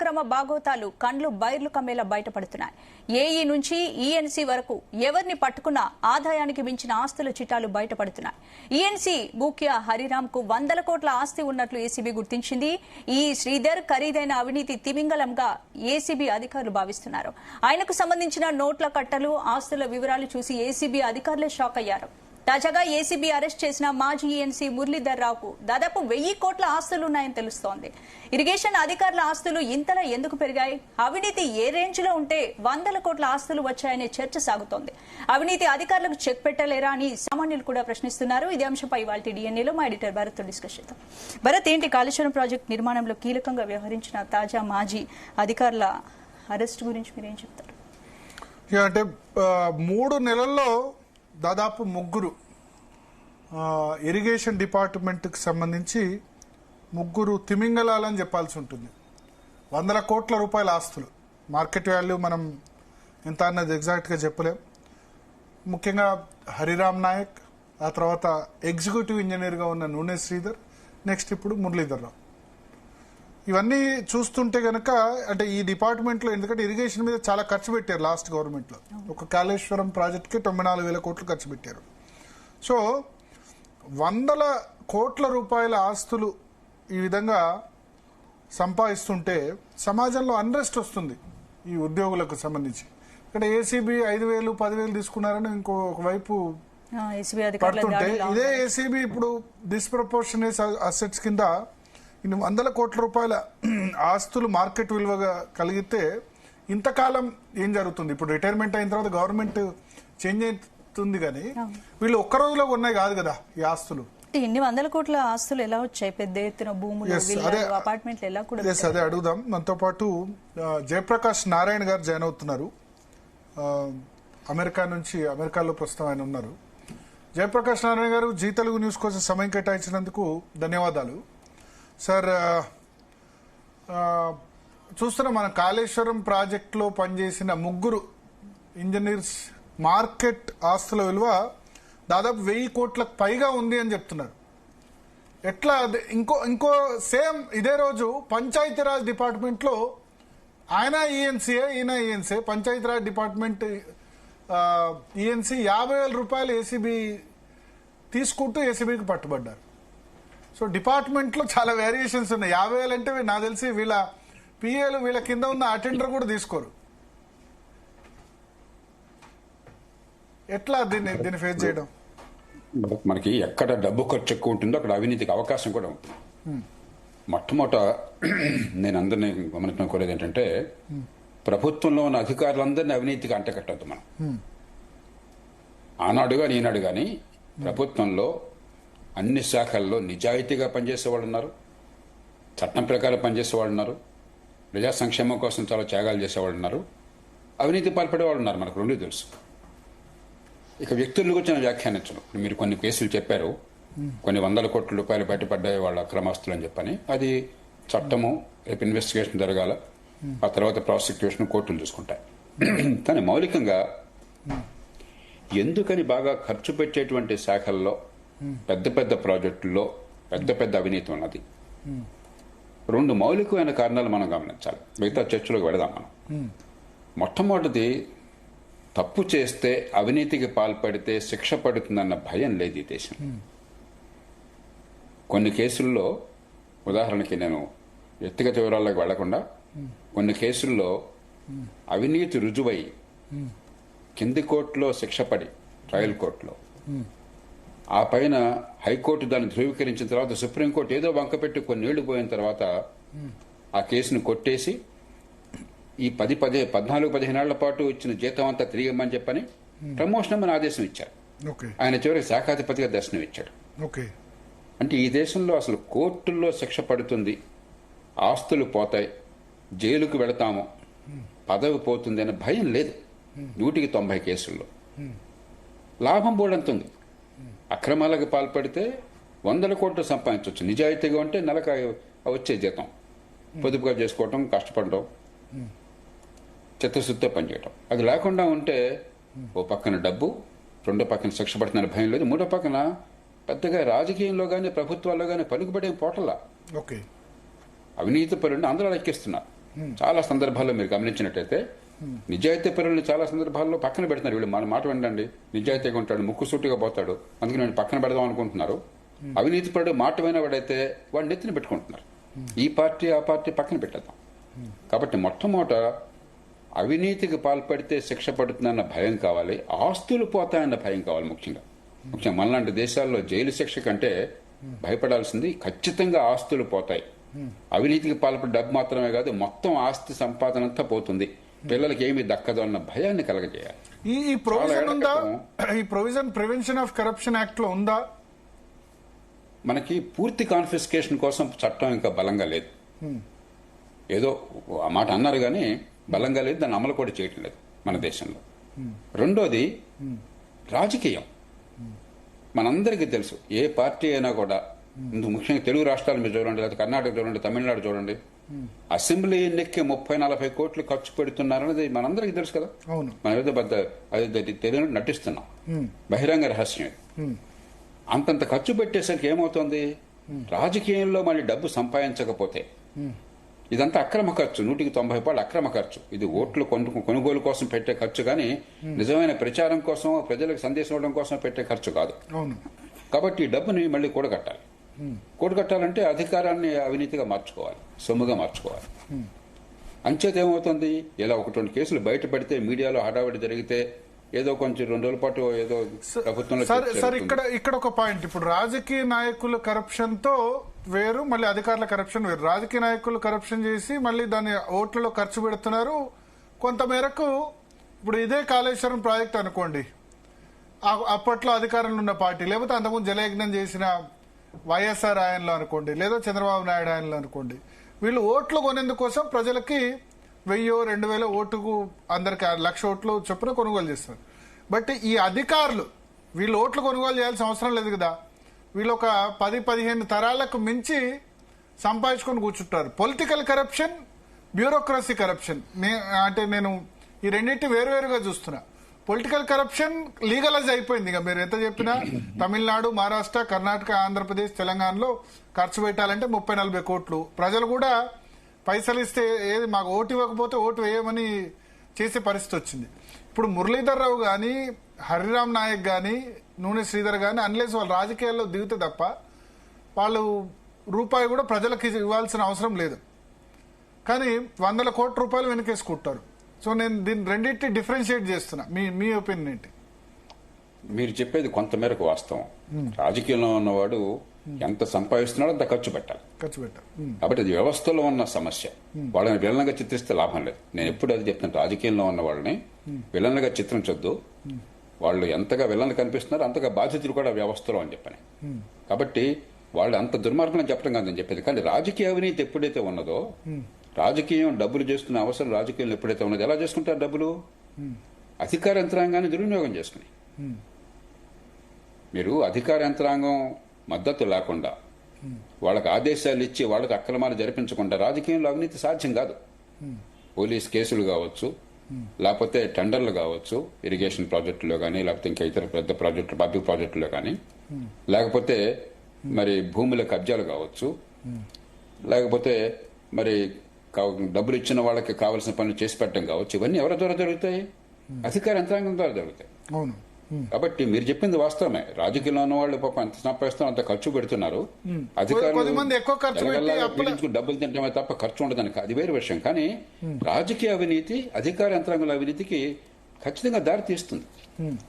అక్రమ బాగోతాలు కండ్లు బైర్లు కమ్మేలా బయటపడుతున్నాయి. ఏఈ నుంచి ఈఎన్సీ వరకు ఎవరిని పట్టుకున్నా ఆదాయానికి మించిన ఆస్తుల చిట్టాలు బయటపడుతున్నాయి. ఈఎన్సీ ముఖ్య హరిరామ్ కు 100 కోట్ల ఆస్తి ఉన్నట్లు ఏసీబీ గుర్తించింది. ఈ శ్రీధర్ ఖరీదైన అవినీతి తిమింగలంగా ఏసీబీ అధికారులు భావిస్తున్నారు. ఆయనకు సంబంధించిన నోట్ల కట్టలు, ఆస్తుల వివరాలు చూసి ఏసీబీ అధికారులే షాక్ అయ్యారు. తాజాగా ఏసీబీ అరెస్ట్ చేసిన మాజీ ఈఎన్సీ మురళీధర్ రావుకు దాదాపు 1000 కోట్ల ఆస్తులున్నాయని తెలుస్తోంది. ఇరిగేషన్ అధికారుల ఆస్తులు ఇంతలా ఎందుకు పెరిగాయి? అవినీతి ఏ రేంజ్ లో ఉంటే 100 కోట్ల ఆస్తులు వచ్చాయనే చర్చ సాగుతోంది. అవినీతి అధికారులకు చెక్ పెట్టలేరా అని సామాన్యులు కూడా ప్రశ్నిస్తున్నారు. ఇదే అంశంపై ఇవాళ డిఎన్ఏలో మా ఎడిటర్ భరత్ తో డిస్కస్ చేద్దాం. భరత్, ఏంటి కాళేశ్వరం ప్రాజెక్టు నిర్మాణంలో కీలకంగా వ్యవహరించిన తాజా మాజీ అధికారుల అరెస్ట్ గురించి మీరేం చెప్తారు? అంటే 3 నెలల్లో దాదాపు 3 ఇరిగేషన్ డిపార్ట్మెంట్కి సంబంధించి 3 తిమింగలాలని చెప్పాల్సి ఉంటుంది. 100 కోట్ల రూపాయల ఆస్తులు, మార్కెట్ వాల్యూ మనం ఎంత అన్నది ఎగ్జాక్ట్గా చెప్పలేం. ముఖ్యంగా హరిరామ్ నాయక్, ఆ తర్వాత ఎగ్జిక్యూటివ్ ఇంజనీర్గా ఉన్న నూనె శ్రీధర్, నెక్స్ట్ ఇప్పుడు మురళీధర్ రావు. ఇవన్నీ చూస్తుంటే గనక అంటే ఈ డిపార్ట్మెంట్లో, ఎందుకంటే ఇరిగేషన్ మీద చాలా ఖర్చు పెట్టారు లాస్ట్ గవర్నమెంట్లో. ఒక కాళేశ్వరం ప్రాజెక్ట్కి 94,000 కోట్లు ఖర్చు పెట్టారు. సో 100 కోట్ల రూపాయల ఆస్తులు ఈ విధంగా సంపాదిస్తుంటే సమాజంలో అన్రెస్ట్ వస్తుంది ఈ ఉద్యోగులకు సంబంధించి. ఇక్కడ ఏసీబీ 5,000, 10,000 తీసుకున్నారని ఒకవైపు పడుతుంటే, ఇదే ఏసీబీ ఇప్పుడు డిస్ప్రపోర్షనేట్ అసెట్స్ కింద ఇన్ని 100 కోట్ల రూపాయల ఆస్తులు మార్కెట్ విలువగా కలిగితే ఇంతకాలం ఏం జరుగుతుంది? ఇప్పుడు రిటైర్మెంట్ అయిన తర్వాత గవర్నమెంట్ చేంజ్ అవుతుంది, కానీ వీళ్ళు ఒక్క రోజులో ఉన్నాయి కాదు కదా ఈ ఆస్తులు. ఇన్ని 100 కోట్ల ఆస్తులు ఎలా వచ్చాయి? పెద్ద ఎత్తున భూములు, అపార్ట్మెంట్లు ఎలా కూడా? అదే అడుగుదాం. మనతో పాటు జయప్రకాష్ నారాయణ గారు జాయిన్ అవుతున్నారు. అమెరికాలో ప్రస్తుతం ఆయన ఉన్నారు. జయప్రకాష్ నారాయణ గారు, జీ తెలుగు న్యూస్ కోసం సమయం కేటాయించినందుకు ధన్యవాదాలు. సార్, చూస్తున్న మన కాళేశ్వరం ప్రాజెక్టులో పనిచేసిన 3 ఇంజనీర్స్ మార్కెట్ ఆస్తుల విలువ దాదాపు 1000 కోట్లకు పైగా ఉంది అని చెప్తున్నారు. ఎట్లా? ఇంకో సేమ్ ఇదే రోజు పంచాయతీరాజ్ డిపార్ట్మెంట్లో ఆయన ఈఎన్సీఏ, ఈయన ఈఎన్సీ, పంచాయతీరాజ్ డిపార్ట్మెంట్ ఈఎన్సీ 50,000 రూపాయలు ఏసీబీ తీసుకుంటూ ఏసీబీకి పట్టుబడ్డారు. సో డిపార్ట్మెంట్లో చాలా వేరియేషన్స్ ఉన్నాయి. 50,000 అంటే నాకు తెలిసి వీళ్ళ పిఏలు, వీళ్ళ కింద ఉన్న అటెండర్ కూడా తీసుకోరు. ఎట్లా దీన్ని ఫేస్ చేయడం? మనకి ఎక్కడ డబ్బు ఖర్చు ఎక్కువ ఉంటుందో అక్కడ అవినీతికి అవకాశం కూడా ఉంటుంది. మొట్టమొదట నేను అందరినీ గమనించడం కోరేది ఏంటంటే, ప్రభుత్వంలో ఉన్న అధికారులందరినీ అవినీతికి అంటకట్టద్దు. మనం ఆనాడు కానీ ఈనాడు కానీ ప్రభుత్వంలో అన్ని శాఖల్లో నిజాయితీగా పనిచేసేవాళ్ళు ఉన్నారు, చట్టం ప్రకారం పనిచేసేవాళ్ళు ఉన్నారు, ప్రజా సంక్షేమం కోసం చాలా త్యాగాలు చేసేవాళ్ళు ఉన్నారు, అవినీతి పాల్పడేవాళ్ళు ఉన్నారు. మనకు 2 తెలుసు. ఇక వ్యక్తులకు వచ్చిన వ్యాఖ్యానించడం, మీరు కొన్ని కేసులు చెప్పారు, కొన్ని 100 కోట్ల రూపాయలు బయటపడ్డాయి వాళ్ళ అక్రమాస్తులు అని చెప్పని. అది చట్టము, రేపు ఇన్వెస్టిగేషన్ జరగాల, ఆ తర్వాత ప్రాసిక్యూషన్ కోర్టులు చూసుకుంటాయి. కానీ మౌలికంగా ఎందుకని బాగా ఖర్చు పెట్టేటువంటి శాఖల్లో, పెద్ద పెద్ద ప్రాజెక్టుల్లో పెద్ద అవినీతి ఉన్నది? 2 మౌలికమైన కారణాలు మనం గమనించాలి. మిగతా చర్చలోకి వెళదాం మనం. మొట్టమొదటిది, తప్పు చేస్తే, అవినీతికి పాల్పడితే శిక్ష పడుతుందన్న భయం లేదు ఈ దేశం. కొన్ని కేసుల్లో, ఉదాహరణకి నేను వ్యక్తిగత వివరాల్లోకి వెళ్లకుండా, కొన్ని కేసుల్లో అవినీతి రుజువై కింది కోర్టులో శిక్ష పడి, ట్రయల్ కోర్టులో, ఆ పైన హైకోర్టు దాన్ని ధృవీకరించిన తర్వాత సుప్రీంకోర్టు ఏదో వంకపెట్టి కొన్ని ఏళ్లు పోయిన తర్వాత ఆ కేసును కొట్టేసి ఈ 14-15 ఏళ్ల పాటు ఇచ్చిన జీతం అంతా తిరిగి ఇవ్వమని చెప్పని ప్రమోషన్ అని ఆదేశం ఇచ్చారు. ఆయన చివరికి శాఖాధిపతిగా దర్శనం ఇచ్చాడు. అంటే ఈ దేశంలో అసలు కోర్టుల్లో శిక్ష పడుతుంది, ఆస్తులు పోతాయి, జైలుకు వెళతాము, పదవి పోతుంది అనే భయం లేదు. 190 కేసుల్లో లాభం బోర్డంతుంది. అక్రమాలకు పాల్పడితే 100 కోట్లు సంపాదించవచ్చు. నిజాయితీగా ఉంటే నెలకు వచ్చే జీతం పొదుపుగా చేసుకోవటం, కష్టపడటం, చిత్తశుద్ధితో పనిచేయటం. అది లేకుండా ఉంటే ఓ పక్కన డబ్బు, రెండో పక్కన శిక్ష పడుతున్న భయం లేదు, మూడో పక్కన పెద్దగా రాజకీయంలో కానీ ప్రభుత్వాల్లో కానీ పలుకుబడే పోటలా. ఓకే, అవినీతి పరుడిని అందరూ లెక్కిస్తున్నారు. చాలా సందర్భాల్లో మీరు గమనించినట్టయితే నిజాయితీ పరులను చాలా సందర్భాల్లో పక్కన పెడుతున్నారు. వీళ్ళు మన మాట వినండి, నిజాయితీగా ఉంటాడు, ముక్కు సూటిగా పోతాడు, అందుకు నేను పక్కన పెడదాం అనుకుంటున్నారు. అవినీతి పరుడు మాట వినవాడైతే వాడిని నెత్తిన పెట్టుకుంటున్నారు. ఈ పార్టీ ఆ పార్టీ పక్కన పెట్టేద్దాం. కాబట్టి మొట్టమొదట అవినీతికి పాల్పడితే శిక్ష పడుతుందన్న భయం కావాలి, ఆస్తులు పోతాయన్న భయం కావాలి. ముఖ్యంగా మనలాంటి దేశాల్లో జైలు శిక్ష కంటే భయపడాల్సింది ఖచ్చితంగా ఆస్తులు పోతాయి. అవినీతికి పాల్పడే డబ్బు మాత్రమే కాదు, మొత్తం ఆస్తి సంపాదన అంతా పోతుంది, పిల్లలకి ఏమీ దక్కదు అన్న భయాన్ని కలగజేయాలి. ఈ ప్రొవిజన్ ఉందా? ఈ provision prevention of corruption act లో ఉందా? మనకి పూర్తి కాన్ఫిస్కేషన్ కోసం చట్టం ఇంకా బలంగా లేదు. ఏదో ఆ మాట అన్నారు కానీ బలంగా లేదు, దాన్ని అమలు కూడా చేయటం లేదు మన దేశంలో. రెండోది రాజకీయం. మనందరికీ తెలుసు, ఏ పార్టీ అయినా కూడా, ముఖ్యంగా తెలుగు రాష్ట్రాలు మీరు చూడండి, లేదా కర్ణాటక చూడండి, తమిళనాడు చూడండి, అసెంబ్లీ ఎన్నికకి 30-40 కోట్లు ఖర్చు పెడుతున్నారనేది మనందరికీ తెలుసు కదా. మనం ఏదో తెలియని నటిస్తున్నాం, బహిరంగ రహస్యం. అంతంత ఖర్చు పెట్టేసరికి ఏమవుతుంది, రాజకీయంలో మళ్ళీ డబ్బు సంపాదించకపోతే ఇదంతా అక్రమ ఖర్చు, 190 అక్రమ ఖర్చు. ఇది ఓట్లు కొనుగోలు కోసం పెట్టే ఖర్చు కానీ నిజమైన ప్రచారం కోసం, ప్రజలకు సందేశం ఇవ్వడం కోసం పెట్టే ఖర్చు కాదు. కాబట్టి ఈ డబ్బుని మళ్ళీ కూడగట్టాలి. కూడగట్టాలంటే అధికారాన్ని అవినీతిగా మార్చుకోవాలి, సొమ్ముగా మార్చుకోవాలి. అంచేత ఏమవుతుంది, ఇలా 1-2 కేసులు బయటపడితే, మీడియాలో హడావిడి జరిగితే, ఏదో కొంచెం 2 రోజుల పాటు ఏదో ప్రభుత్వంలో. సార్ ఇక్కడ ఒక పాయింట్, ఇప్పుడు రాజకీయ నాయకుల కరప్షన్ తో వేరు, మళ్ళీ అధికారుల కరప్షన్ వేరు. రాజకీయ నాయకులు కరప్షన్ చేసి మళ్ళీ దాన్ని ఓట్లలో ఖర్చు పెడుతున్నారు కొంతమేరకు. ఇప్పుడు ఇదే కాళేశ్వరం ప్రాజెక్ట్ అనుకోండి, అప్పట్లో అధికారంలో ఉన్న పార్టీ, లేకపోతే అంతకుముందు జలయజ్ఞం చేసిన వైఎస్ఆర్ ఆయనలో అనుకోండి, లేదా చంద్రబాబు నాయుడు ఆయనలో అనుకోండి, వీళ్ళు ఓట్లు కొనేందుకోసం ప్రజలకి 1000-2000 ఓటుకు అందరికి 1,00,000 ఓట్లు చొప్పున కొనుగోలు చేస్తారు. బట్ ఈ అధికారులు వీళ్ళు ఓట్లు కొనుగోలు చేయాల్సిన అవసరం లేదు కదా. వీళ్ళు ఒక 10-15 తరాలకు మించి సంపాదించుకొని కూర్చుంటారు. పొలిటికల్ కరప్షన్, బ్యూరోక్రసీ కరప్షన్, అంటే నేను ఈ రెండింటి వేరువేరుగా చూస్తున్నా. పొలిటికల్ కరప్షన్ లీగలైజ్ అయిపోయింది. ఇక మీరు ఎంత చెప్పినా తమిళనాడు, మహారాష్ట్ర, కర్ణాటక, ఆంధ్రప్రదేశ్, తెలంగాణలో ఖర్చు పెట్టాలంటే 30-40 కోట్లు. ప్రజలు కూడా పైసలు ఇస్తే ఏది మాకు ఓటు ఇవ్వకపోతే ఓటు వేయమని చేసే పరిస్థితి వచ్చింది. ఇప్పుడు మురళీధర్ రావు గాని, హరిరామ్ నాయక్ గాని, నూనె శ్రీధర్ గాని, అన్లెస్ వాళ్ళు రాజకీయాల్లో దిగితే తప్ప వాళ్ళు రూపాయి కూడా ప్రజలకు ఇవ్వాల్సిన అవసరం లేదు. కానీ 100 కోట్ల రూపాయలు వెనకేసుకుంటారు. సో నేను దీన్ని రెండింటి డిఫరెన్షియేట్ చేస్తున్నా. మీ ఒపీనియన్ ఏంటి? మీరు చెప్పేది కొంతమేరకు వాస్తవం. రాజకీయంలో ఉన్నవాడు ఎంత సంపాదిస్తున్నాడో అంత ఖర్చు పెట్టాలి. కాబట్టి అది వ్యవస్థలో ఉన్న సమస్య. వాళ్ళని విలన్గా చిత్రిస్తే లాభం లేదు. నేను ఎప్పుడు అది చెప్తాను, రాజకీయంలో ఉన్న వాళ్ళని విలన్గా చిత్రించొద్దు. వాళ్ళు ఎంతగా విలన్లు కనిపిస్తున్నారో అంతగా బాధ్యతలు కూడా వ్యవస్థలో అని చెప్పని. కాబట్టి వాళ్ళు అంత దుర్మార్గం చెప్పడం కాదని చెప్పేది. కానీ రాజకీయ అవినీతి ఎప్పుడైతే ఉన్నదో, రాజకీయం డబ్బులు చేసుకునే అవసరం రాజకీయంలో ఎప్పుడైతే ఉన్నదో, ఎలా చేసుకుంటారు డబ్బులు? అధికార యంత్రాంగాన్ని దుర్వినియోగం చేసుకుని. మీరు అధికార యంత్రాంగం మద్దతు లేకుండా, వాళ్ళకి ఆదేశాలు ఇచ్చి వాళ్ళకి అక్రమాలు జరిపించకుండా రాజకీయంలో అవినీతి సాధ్యం కాదు. పోలీస్ కేసులు కావచ్చు, లేకపోతే టెండర్లు కావచ్చు, ఇరిగేషన్ ప్రాజెక్టులో కానీ, లేకపోతే ఇంకా ఇతర పెద్ద ప్రాజెక్టులు, పబ్లిక్ ప్రాజెక్టులో కానీ, లేకపోతే మరి భూముల కబ్జాలు కావచ్చు, లేకపోతే మరి డబ్బులు ఇచ్చిన వాళ్ళకి కావాల్సిన పనులు చేసి పెట్టడం కావచ్చు. ఇవన్నీ ఎవరి ద్వారా జరుగుతాయి? అధికార యంత్రాంగం ద్వారా జరుగుతాయి. కాబట్టి మీరు చెప్పింది వాస్తవమే. రాజకీయంలో ఉన్న వాళ్ళు పాపం ఎంత సంపాదిస్తున్నారు అంత ఖర్చు పెడుతున్నారు. అధికారులు డబ్బులు తింటమే తప్ప ఖర్చు ఉండదని అది వేరే విషయం. కానీ రాజకీయ అవినీతి, అధికార యంత్రాంగాల అవినీతికి ఖచ్చితంగా దారి తీస్తుంది.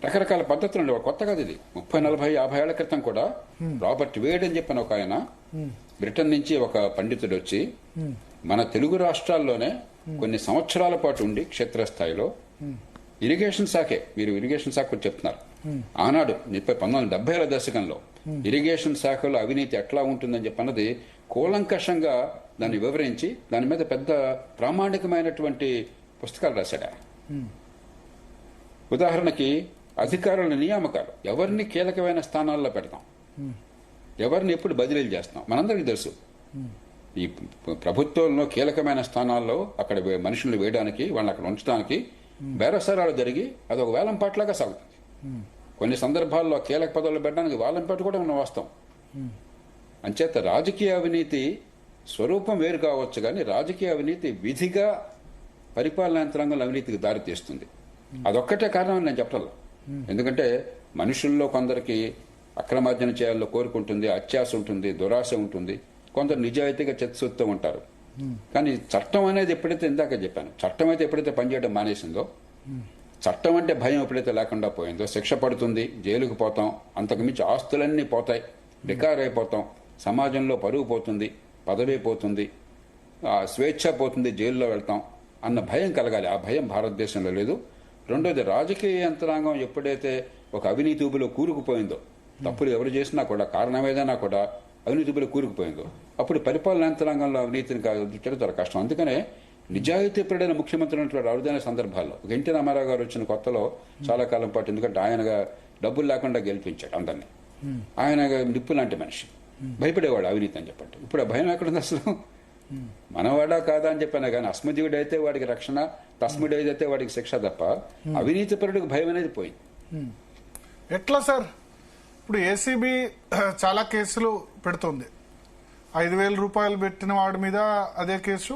రకరకాల పద్ధతులు ఉండేవి. కొత్త కాదు ఇది. 30, 40, 50 ఏళ్ల క్రితం కూడా రాబర్ట్ వేడ్ అని చెప్పిన ఒక ఆయన, బ్రిటన్ నుంచి ఒక పండితుడు వచ్చి మన తెలుగు రాష్ట్రాల్లోనే కొన్ని సంవత్సరాల పాటు ఉండి క్షేత్రస్థాయిలో ఇరిగేషన్ శాఖే, మీరు ఇరిగేషన్ శాఖ చెప్తున్నారు, ఆనాడు 1970ల దశకంలో ఇరిగేషన్ శాఖలో అవినీతి ఎట్లా ఉంటుందని చెప్పన్నది కూలంకషంగా దాన్ని వివరించి దాని మీద పెద్ద ప్రామాణికమైనటువంటి పుస్తకాలు రాశాడు. ఉదాహరణకి అధికారుల నియామకాలు, ఎవరిని కీలకమైన స్థానాల్లో పెడతాం, ఎవరిని ఎప్పుడు బదిలీలు చేస్తాం, మనందరికీ తెలుసు. ఈ ప్రభుత్వంలో కీలకమైన స్థానాల్లో అక్కడ మనుషుల్ని వేయడానికి, వాళ్ళని అక్కడ ఉంచడానికి బేరసారాలు జరిగి అదొక వేలంపాట్లాగా సాగుతుంది. కొన్ని సందర్భాల్లో కీలక పదవులు పెట్టడానికి వేలంపాటు కూడా ఉన్న వాస్తవం. అంచేత రాజకీయ అవినీతి స్వరూపం వేరు కావచ్చు కానీ రాజకీయ అవినీతి విధిగా పరిపాలనా యంత్రాంగంలో అవినీతికి దారి తీస్తుంది. అదొక్కటే కారణం అని నేను చెప్పాలి. ఎందుకంటే మనుషుల్లో కొందరికి అక్రమార్జన చేయాలో కోరుకుంటుంది, అత్యాశ ఉంటుంది, దురాశ ఉంటుంది, కొందరు నిజాయితీగా చిత్తశుద్ధితో ఉంటారు. కానీ చట్టం అనేది ఎప్పుడైతే, ఇందాక చెప్పాను, చట్టం అయితే ఎప్పుడైతే పనిచేయడం మానేసిందో, చట్టం అంటే భయం ఎప్పుడైతే లేకుండా పోయిందో, శిక్ష పడుతుంది, జైలుకు పోతాం, అంతకుమించి ఆస్తులన్నీ పోతాయి, బికారైపోతాం, సమాజంలో పరువు పోతుంది, పదవి పోతుంది, స్వేచ్ఛ పోతుంది, జైల్లో వెళ్తాం అన్న భయం కలగాలి. ఆ భయం భారతదేశంలో లేదు. రెండోది, రాజకీయ యంత్రాంగం ఎప్పుడైతే ఒక అవినీతి ఊబిలో కూరుకుపోయిందో, తప్పులు ఎవరు చేసినా కూడా, కారణం ఏదైనా కూడా అవినీతి ఊబిలో కూరుకుపోయిందో, అప్పుడు పరిపాలనా యంత్రాంగంలో అవినీతిని కాదు చాలా కష్టం. అందుకనే నిజాయితీ పరుడైన ముఖ్యమంత్రి ఉన్నటువంటి అరుదైన సందర్భాల్లో, ఒక ఎన్టీ రామారావు గారు వచ్చిన కొత్తలో చాలా కాలం పాటు, ఎందుకంటే ఆయనగా డబ్బులు లేకుండా గెలిపించాడు అందరినీ, ఆయన నిప్పు లాంటి మనిషి, భయపడేవాడు అవినీతి అని చెప్పండి. ఇప్పుడు ఆ భయం ఎక్కడుంది అసలు? మనవాడా కాదా అని చెప్పాను కానీ, అస్మదీయుడైతే వాడికి రక్షణ, తస్ముడైతే వాడికి శిక్ష తప్ప అవినీతి పరుడికి భయం అనేది పోయింది. ఎట్లా సార్? ఇప్పుడు ఏసీబీ చాలా కేసులు పెడుతుంది. 5,000 రూపాయలు పెట్టిన వాడి మీద అదే కేసు,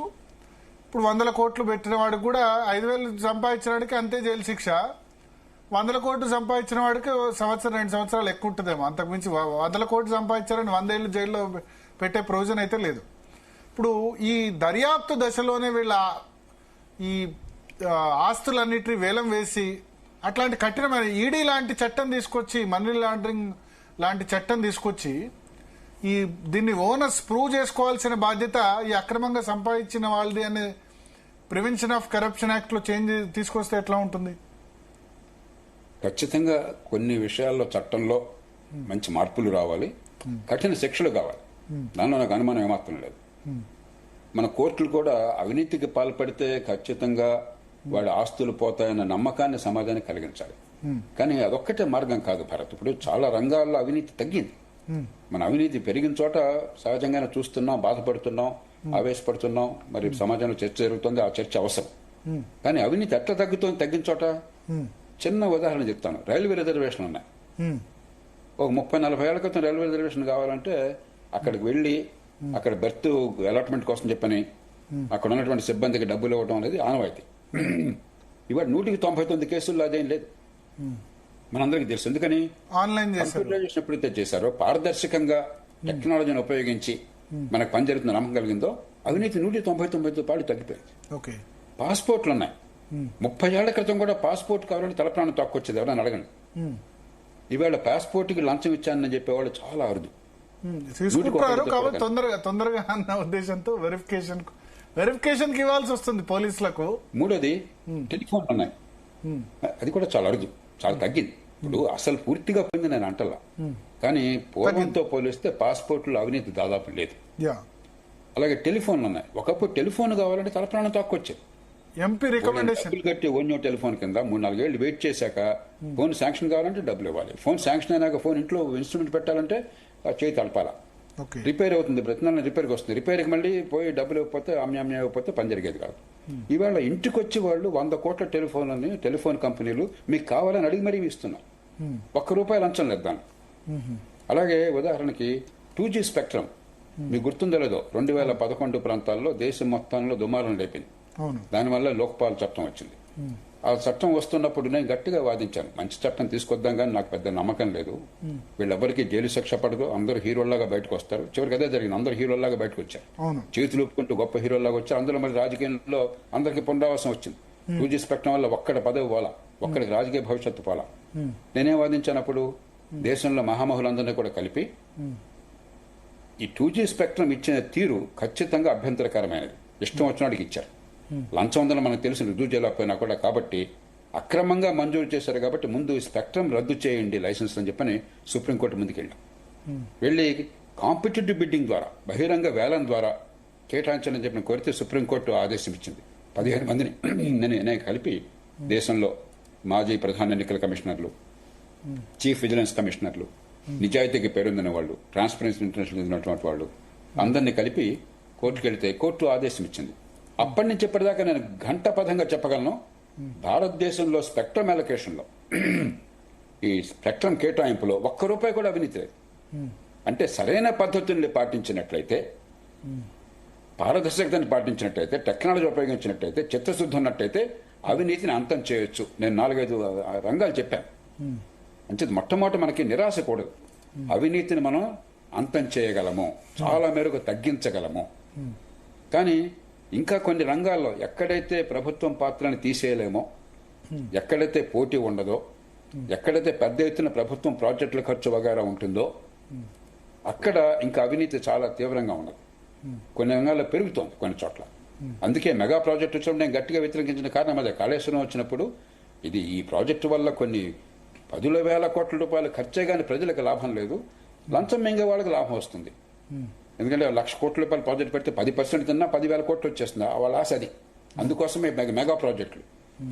ఇప్పుడు 100 కోట్లు పెట్టిన వాడికి కూడా 5,000 సంపాదించిన వాడికి అంతే జైలు శిక్ష, 100 కోట్లు సంపాదించిన వాడికి సంవత్సరం 2 సంవత్సరాలు ఎక్కువ ఉంటుందేమో. అంతకుమించి 100 కోట్లు సంపాదించారని 100 ఏళ్ళు జైల్లో పెట్టే ప్రొవిజన్ అయితే లేదు. ఇప్పుడు ఈ దర్యాప్తు దశలోనే వీళ్ళ ఈ ఆస్తులన్నిటి వేలం వేసి అట్లాంటి కఠినమైన ఈడీ లాంటి చట్టం తీసుకొచ్చి, మనీ లాండరింగ్ లాంటి చట్టం తీసుకొచ్చి దీన్ని ఓనర్స్ ప్రూవ్ చేసుకోవాల్సిన బాధ్యత ఈ అక్రమంగా సంపాదించిన వాళ్ళది అనే ప్రివెన్షన్ ఆఫ్ కరప్షన్ యాక్ట్ లో చేంజ్ తీసుకొస్తే ఎట్లా ఉంటుంది? ఖచ్చితంగా కొన్ని విషయాల్లో చట్టంలో మంచి మార్పులు రావాలి, కఠిన శిక్షలు కావాలి, దానిలో నాకు అనుమానం ఏమాత్రం లేదు. మన కోర్టులు కూడా అవినీతికి పాల్పడితే ఖచ్చితంగా వాడి ఆస్తులు పోతాయన్న నమ్మకాన్ని సమాజానికి కలిగించాలి. కానీ అదొక్కటే మార్గం కాదు భరత్. ఇప్పుడు చాలా రంగాల్లో అవినీతి తగ్గింది. మన అవినీతి పెరిగిన చోట సహజంగానే చూస్తున్నాం, బాధపడుతున్నాం, ఆవేశపడుతున్నాం. మరి సమాజంలో చర్చ జరుగుతుంది, ఆ చర్చ అవసరం. కానీ అవినీతి ఎట్లా తగ్గుతుంది? తగ్గిన చోట చిన్న ఉదాహరణ చెప్తాను. రైల్వే రిజర్వేషన్ ఉన్నాయి. ఒక 30-40 ఏళ్ల క్రితం రైల్వే రిజర్వేషన్ కావాలంటే అక్కడికి వెళ్లి అక్కడ బెర్త్ అలాట్మెంట్ కోసం చెప్పని అక్కడ ఉన్నటువంటి సిబ్బందికి డబ్బులు ఇవ్వడం అనేది ఆనవాయితీ. ఇవాళ 199 కేసుల్లో అదేం లేదు, మనందరికీ తెలుసు. ఎందుకని? ఆన్లైన్ కంప్యూటరైజేషన్ ఎప్పుడైతే చేశారో, పారదర్శకంగా టెక్నాలజీని ఉపయోగించి మనకు పని జరుగుతున్న నమ్మకం కలిగిందో, అవినీతి 199 పాటు తగ్గిపోయింది. పాస్పోర్ట్లు ఉన్నాయి. 30 ఏళ్ల క్రితం కూడా పాస్పోర్ట్ కావాలంటే తలప్రాణం తక్కువచ్చేది, ఎవరైనా అడగండి. ఈవేళ పాస్పోర్ట్కి లంచం ఇచ్చానని చెప్పేవాళ్ళు చాలా అరుదు. తీసుకుంటారు కాబట్టి తొందరగా అన్న ఉద్దేశంతో వెరిఫికేషన్ కి ఇవ్వాల్సి వస్తుంది పోలీసులకు. మూడోది, టెలిఫోన్లు ఉన్నాయి. అది కూడా చాలా అరుదు, చాలా తగ్గింది. ఇప్పుడు అసలు పూర్తిగా పోయింది నేను అంటలా, కానీ పూర్వంతో పోలిస్తే పాస్పోర్ట్లో అవినీతి దాదాపు లేదు. అలాగే టెలిఫోన్లు ఉన్నాయి. ఒకప్పుడు టెలిఫోన్ కావాలంటే తలప్రాణం తక్కువ వచ్చేది. ఎంపీ రికమెండేషన్ కట్టి ఓన్యో టెలిఫోన్ కింద 3-4 ఏళ్ళు వెయిట్ చేశాక ఫోన్ శాంక్షన్ కావాలంటే డబ్బులు ఇవ్వాలి. ఫోన్ శాంక్షన్ అయినాక ఫోన్ ఇంట్లో ఇన్స్ట్రుమెంట్ పెట్టాలంటే చేయి తలపాల. రిపేర్ అవుతుంది, ప్రతి నెల రిపేర్కి వస్తుంది. రిపేర్కి మళ్ళీ పోయి డబ్బులు ఇవ్వకపోతే అమ్యామ్య ఇవ్వకపోతే పని జరిగేది కాదు. ఇవాళ ఇంటికి వచ్చి వాళ్ళు 100 కోట్ల టెలిఫోన్లని టెలిఫోన్ కంపెనీలు మీకు కావాలని అడిగి మరీ ఇస్తున్నారు. ₹1 లంచం లేదు దాన్ని. అలాగే ఉదాహరణకి 2G స్పెక్ట్రమ్ మీకు గుర్తుందో లేదో, 2011 ప్రాంతాల్లో దేశం మొత్తంలో దుమారం లేపింది. దానివల్ల లోక్పాల్ చట్టం వచ్చింది. ఆ చట్టం వస్తున్నప్పుడు నేను గట్టిగా వాదించాను, మంచి చట్టం తీసుకొద్దాం, కానీ నాకు పెద్ద నమ్మకం లేదు. వీళ్ళెవరికి జైలు శిక్ష పడదు, అందరూ హీరోల్లాగా బయటకు వస్తారు. చివరికి అదే జరిగింది, అందరూ హీరోల్లాగా బయటకు వచ్చారు, చేతులు ఒప్పుకుంటూ గొప్ప హీరోల్లాగా వచ్చారు. అందులో మరి రాజకీయంలో అందరికీ పునరావాసం వచ్చింది. 2G స్పెక్ట్రం వల్ల ఒక్కడి పదవి పోలా, ఒక్కడికి రాజకీయ భవిష్యత్తు పోలా. నేనే వాదించినప్పుడు దేశంలో మహామహులందరినీ కూడా కలిపి ఈ 2G స్పెక్ట్రం ఇచ్చిన తీరు ఖచ్చితంగా అభ్యంతరకరమైనది. ఇష్టం వచ్చినడికి ఇచ్చారు. లంచం ఉందని మనకు తెలిసిన రుజువు చేయలేకపోయినా కూడా, కాబట్టి అక్రమంగా మంజూరు చేశారు. కాబట్టి ముందు స్పెక్ట్రం రద్దు చేయండి లైసెన్స్ అని చెప్పని సుప్రీంకోర్టు ముందుకు వెళ్ళాం. వెళ్ళి కాంపిటేటివ్ బిడ్డింగ్ ద్వారా, బహిరంగ వేలం ద్వారా కేటాయించాలని చెప్పిన కోరితే సుప్రీంకోర్టు ఆదేశం ఇచ్చింది. 15 మందిని నేనే కలిపి దేశంలో మాజీ ప్రధాన ఎన్నికల కమిషనర్లు, చీఫ్ విజిలెన్స్ కమిషనర్లు, నిజాయితీకి పేరొందిన వాళ్ళు, ట్రాన్స్పరెన్సీ ఇంటర్నేషనల్ ఉన్నటువంటి వాళ్ళు అందరినీ కలిపి కోర్టుకు వెళితే కోర్టు ఆదేశం ఇచ్చింది. అప్పటి నుంచి ఇప్పటిదాకా నేను ఘంటాపథంగా చెప్పగలను, భారతదేశంలో స్పెక్ట్రమ్ అలొకేషన్లో, ఈ స్పెక్ట్రమ్ కేటాయింపులో ₹1 కూడా అవినీతి లేదు. అంటే సరైన పద్ధతుల్ని పాటించినట్లయితే పారదర్శకతను పాటించినట్టయితే, టెక్నాలజీ ఉపయోగించినట్టయితే, చిత్తశుద్ధి ఉన్నట్టయితే అవినీతిని అంతం చేయొచ్చు. నేను 4-5 రంగాలు చెప్పాను. అంటే మొట్టమొదటి మనకి నిరాశ కూడదు. అవినీతిని మనం అంతం చేయగలము, చాలా మేరకు తగ్గించగలము. కానీ ఇంకా కొన్ని రంగాల్లో ఎక్కడైతే ప్రభుత్వం పాత్రని తీసేయలేమో, ఎక్కడైతే పోటీ ఉండదో, ఎక్కడైతే పెద్ద ఎత్తున ప్రభుత్వం ప్రాజెక్టుల ఖర్చు వగైరా ఉంటుందో అక్కడ ఇంకా అవినీతి చాలా తీవ్రంగా ఉన్నది. కొన్ని రంగాల్లో పెరుగుతోంది కొన్ని చోట్ల. అందుకే మెగా ప్రాజెక్టు వచ్చినప్పుడు నేను గట్టిగా వ్యతిరేకించిన కారణం అదే. కాళేశ్వరం వచ్చినప్పుడు ఈ ప్రాజెక్టు వల్ల కొన్ని 10,000 కోట్ల రూపాయలు ఖర్చే కానీ ప్రజలకు లాభం లేదు, లంచం మింగే వాళ్ళకి లాభం వస్తుంది. ఎందుకంటే 1,00,000 కోట్ల రూపాయలు ప్రాజెక్టు పెడితే 10% తిన్నా 10,000 కోట్లు వచ్చేస్తుంది. వాళ్ళ ఆశ అది. అందుకోసమే మెగా ప్రాజెక్టులు.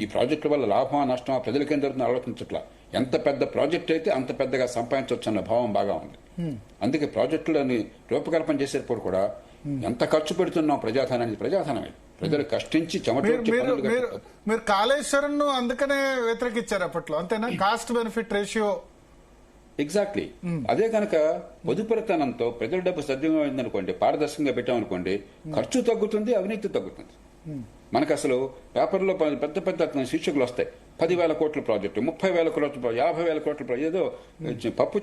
ఈ ప్రాజెక్టుల వల్ల లాభమా నష్టమా ప్రజలకి ఏం జరుగుతుందో ఆలోచించట్లా. ఎంత పెద్ద ప్రాజెక్ట్ అయితే అంత పెద్దగా సంపాదించవచ్చు అన్న భావం బాగా ఉంది. అందుకే ప్రాజెక్టులని రూపకల్పన చేసేటప్పుడు కూడా ఎంత ఖర్చు పెడుతున్నాం ప్రజాధనానికి, ప్రజాధనమే ప్రజలు కష్టించి మీరు కాళేశ్వరం అందుకనే వ్యతిరేకించారు అప్పట్లో, అంతేనా? Cost benefit ratio. ఎగ్జాక్ట్లీ. అదే కనుక పొదుపరితనంతో ప్రజల డబ్బు సద్వినియోగం అయిందనుకోండి, పారదర్శకంగా పెట్టామనుకోండి, ఖర్చు తగ్గుతుంది, అవినీతి తగ్గుతుంది. మనకు అసలు పేపర్లో పెద్ద పెద్ద శీర్షికలు వస్తాయి. 10,000 కోట్ల ప్రాజెక్టు, 30,000 కోట్ల ప్రాజెక్టు, 50,000 కోట్ల ప్రాజెక్టు, ఏదో పప్పు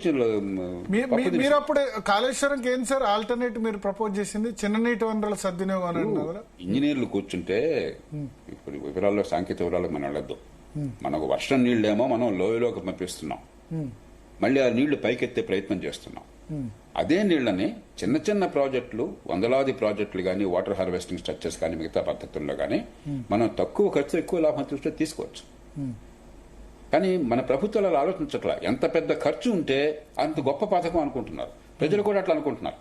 మీరు అప్పుడు కాళేశ్వరంకి ఏం సార్ ఆల్టర్నేట్ మీరు ప్రపోజ్ చేసింది? చిన్న నీటి వనరుల సద్వినియోగం. ఇంజనీర్లు కూర్చుంటే ఇప్పుడు వివరాల్లో, సాంకేతిక వివరాలకు మనం వెళ్ళొద్దు. మనకు వర్షం నీళ్ళేమో మనం లోయలోకి పంపిస్తున్నాం, మళ్ళీ ఆ నీళ్లు పైకెత్తే ప్రయత్నం చేస్తున్నాం. అదే నీళ్లని చిన్న చిన్న ప్రాజెక్టులు, వందలాది ప్రాజెక్టులు కానీ, వాటర్ హార్వెస్టింగ్ స్ట్రక్చర్స్ కానీ, మిగతా పద్ధతుల్లో కానీ మనం తక్కువ ఖర్చు ఎక్కువ లాభం చూస్తే తీసుకోవచ్చు. కానీ మన ప్రభుత్వాలు అలా ఆలోచించట్లా. ఎంత పెద్ద ఖర్చు ఉంటే అంత గొప్ప పథకం అనుకుంటున్నారు. ప్రజలు కూడా అట్లా అనుకుంటున్నారు.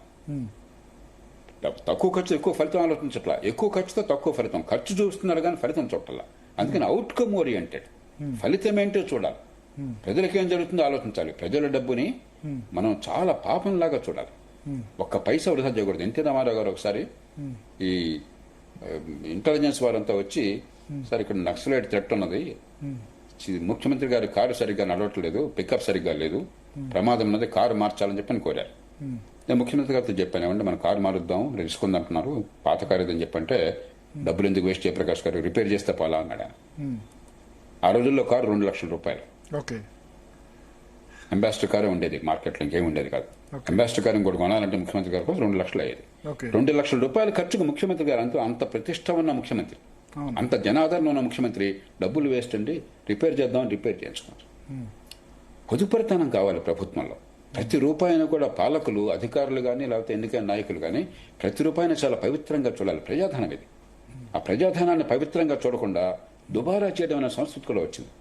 తక్కువ ఖర్చు ఎక్కువ ఫలితం ఆలోచించట్లా. ఎక్కువ ఖర్చుతో తక్కువ ఫలితం. ఖర్చు చూస్తున్నారు కానీ ఫలితం చూడాల. అందుకని అవుట్కమ్ ఓరియంటెడ్, ఫలితం ఏంటో చూడాలి. ప్రజలకి ఏం జరుగుతుందో ఆలోచించాలి. ప్రజల డబ్బుని మనం చాలా పాపంలాగా చూడాలి. ఒక్క పైసా వృధా చేయకూడదు. ఎన్టీ రామారావు గారు ఒకసారి ఈ ఇంటెలిజెన్స్ వారంతా వచ్చి, సార్ ఇక్కడ నక్సలైట్ థ్రెట్ ఉన్నది, ముఖ్యమంత్రి గారి కారు సరిగ్గా నడవట్లేదు, పికప్ సరిగ్గా లేదు, ప్రమాదం ఉన్నది, కారు మార్చాలని చెప్పని కోరారు. నేను ముఖ్యమంత్రి గారితో చెప్పాను, ఏమంటే మనం కారు మారుద్దాం, రిస్క్ అంటున్నారు, పాత కారు ఏదని చెప్పంటే, డబ్బులు ఎందుకు వేస్ట్ జయప్రకాష్ గారు, రిపేర్ చేస్తే పోలా అన్నాడు. ఆ రోజుల్లో కారు 2 లక్షల రూపాయలు. అంబాసిడర్ కారే ఉండేది మార్కెట్లో, ఇంకేం ఉండేది కాదు. అంబాసిడర్ కారు ఇంకోటి కొనాలంటే ముఖ్యమంత్రి గారి కోసం 2 లక్షలు అయ్యేది. 2 లక్షల రూపాయల ఖర్చుకు ముఖ్యమంత్రి గారు అంత ప్రతిష్ట ఉన్న ముఖ్యమంత్రి, అంత జనాదరణ ఉన్న ముఖ్యమంత్రి, డబ్బులు వేస్ట్ అండి, రిపేర్ చేద్దాం, రిపేర్ చేయించుకుంటారు. పొదుపరితనం కావాలి ప్రభుత్వంలో. ప్రతి రూపాయిని కూడా పాలకులు, అధికారులు కానీ, లేకపోతే ఎన్నికైన నాయకులు కానీ ప్రతి రూపాయిని చాలా పవిత్రంగా చూడాలి. ప్రజాధనం ఇది. ఆ ప్రజాధనాన్ని పవిత్రంగా చూడకుండా దుబారా చేయడం అనే సంస్కృతి కూడా వచ్చింది.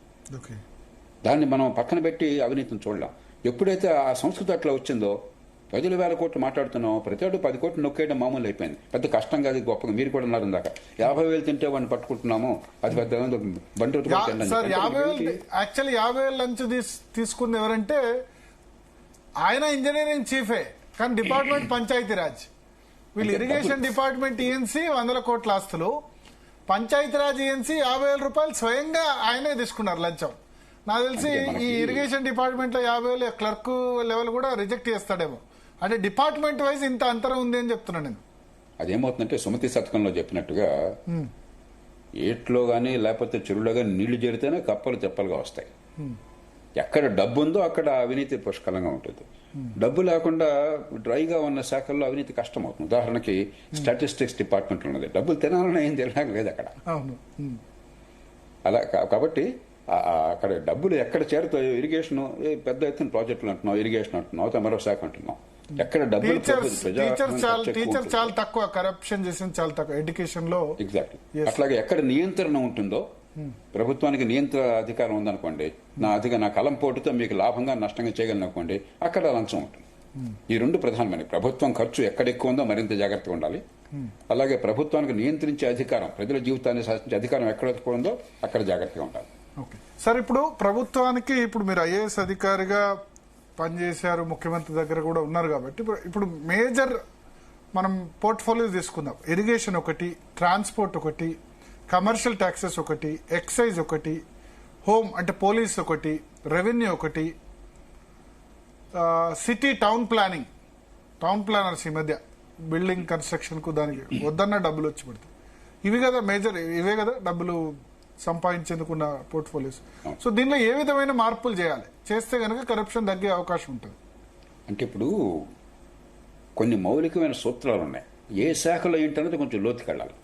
దాన్ని మనం పక్కన పెట్టి అవినీతిని చూడలేం. ఎప్పుడైతే ఆ సంస్కృతి అట్లా వచ్చిందో, 10,000 కోట్లు మాట్లాడుతున్నాం, ప్రతి 10 కోట్లు నొక్కేయడం మామూలు అయిపోయింది. పెద్ద కష్టంగా, అది గొప్పగా. మీరు కూడా ఉన్నారు ఇందాక, 50,000 తింటే వాడిని పట్టుకుంటున్నాము, అది పెద్ద బండి. యాక్చువల్లీ 50,000 లంచ్ తీసుకుంది ఎవరంటే, ఆయన ఇంజనీరింగ్ చీఫే, కానీ డిపార్ట్మెంట్ పంచాయతీరాజ్. వీళ్ళు ఇరిగేషన్ డిపార్ట్మెంట్ ఈఎన్సీ 100 కోట్ల ఆస్తులు, పంచాయతీరాజ్ ఈఎన్సీ 50,000 రూపాయలు స్వయంగా ఆయనే తీసుకున్నారు లంచం. నాకు తెలిసి ఈ ఇరిగేషన్ డిపార్ట్మెంట్ లో 50,000 క్లర్క్ లెవెల్ కూడా రిజెక్ట్ చేస్తాడేమో. అంటే డిపార్ట్మెంట్ వైజ్ ఇంత అంతరం ఉంది అని చెప్తున్నాను నేను. అదేమవుతుందంటే, సుమతి శతకంలో చెప్పినట్టుగా ఏట్లో గానీ లేకపోతే చెరువులో గానీ నీళ్లు చేరితేనే కప్పలు తెప్పలుగా వస్తాయి. ఎక్కడ డబ్బు ఉందో అక్కడ అవినీతి పుష్కలంగా ఉంటుంది. డబ్బు లేకుండా డ్రైగా ఉన్న శాఖల్లో అవినీతి కష్టం అవుతుంది. ఉదాహరణకి స్టాటిస్టిక్స్ డిపార్ట్మెంట్ ఉన్నది, డబ్బులు తినాలన్నా ఏం తినడానికి లేదు అక్కడ. అలా కాబట్టి అక్కడ డబ్బులు ఎక్కడ చేరుతాయో, ఇరిగేషన్ పెద్ద ఎత్తున ప్రాజెక్టులు అంటున్నాం, ఇరిగేషన్ అంటున్నాం, మరో శాఖ అంటున్నాం, ఎక్కడ డబ్బులు టీచర్ చాలా తక్కువ, కరప్షన్ చేసింది చాలా తక్కువ ఎడ్యుకేషన్ లో. ఎగ్జాక్ట్లీ. అట్లాగే ఎక్కడ నియంత్రణ ఉంటుందో, ప్రభుత్వానికి నియంత్రణ అధికారం ఉందనుకోండి, నా కలం పోటుతో మీకు లాభంగా నష్టంగా చేయగలను అనుకోండి, అక్కడ లంచం ఉంటుంది. ఈ 2 ప్రధానమైన. ప్రభుత్వం ఖర్చు ఎక్కడ ఎక్కువ ఉందో మరింత జాగ్రత్తగా ఉండాలి. అలాగే ప్రభుత్వానికి నియంత్రించే అధికారం, ప్రజల జీవితాన్ని శాసించే అధికారం ఎక్కడ ఎక్కువ ఉందో అక్కడ జాగ్రత్తగా ఉండాలి. సార్, ఇప్పుడు ప్రభుత్వానికి, ఇప్పుడు మీరు ఐఏఎస్ అధికారిగా పనిచేశారు, ముఖ్యమంత్రి దగ్గర కూడా ఉన్నారు కాబట్టి, ఇప్పుడు మేజర్ మనం పోర్ట్ఫోలియో తీసుకుందాం. ఇరిగేషన్ ఒకటి, ట్రాన్స్పోర్ట్ ఒకటి, కమర్షియల్ ట్యాక్సెస్ ఒకటి, ఎక్సైజ్ ఒకటి, హోమ్ అంటే పోలీస్ ఒకటి, రెవెన్యూ ఒకటి, city town planning, town planners ఈ మధ్య బిల్డింగ్ కన్స్ట్రక్షన్ కు దానికి వద్దన్న డబ్బులు వచ్చి పడతాయి. ఇవి కదా మేజర్, ఇవే కదా డబ్బులు సంపాదించేందుకున్న పోర్ట్ఫోలియోస్. సో దీనిలో ఏ విధమైన మార్పులు చేయాలి, చేస్తే కనుక కరప్షన్ తగ్గే అవకాశం ఉంటుంది? అంటే ఇప్పుడు కొన్ని మౌలికమైన సూత్రాలు ఉన్నాయి. ఏ శాఖలో ఏంటనేది కొంచెం లోతుకెళ్ళాలి.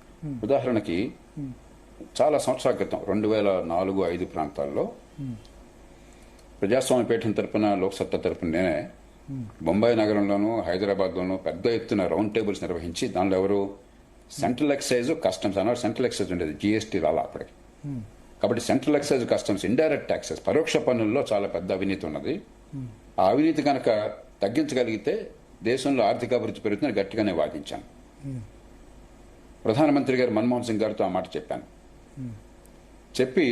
ఉదాహరణకి చాలా సంవత్సరాల క్రితం 2004-05 ప్రాంతాల్లో ప్రజాస్వామ్య పీఠం తరపున లోక్సత్తా తరపున నేనే బొంబాయి నగరంలోనూ హైదరాబాద్లోనూ పెద్ద ఎత్తున రౌండ్ టేబుల్స్ నిర్వహించి దానిలో ఎవరు సెంట్రల్ ఎక్సైజ్ కస్టమ్స్ అన్నారు. సెంట్రల్ ఎక్సైజ్ ఉండేది, జిఎస్టీ రాలా అప్పటికి. కాబట్టి central excise customs indirect taxes పరోక్ష పన్నుల్లో చాలా పెద్ద అవినీతి ఉన్నది. ఆ అవినీతి కనుక తగ్గించగలిగితే దేశంలో ఆర్థిక అభివృద్ధి పెరుగుతుందని గట్టిగానే వాదించాను. ప్రధానమంత్రి గారు మన్మోహన్ సింగ్ గారితో ఆ మాట చెప్పాను. చెప్పి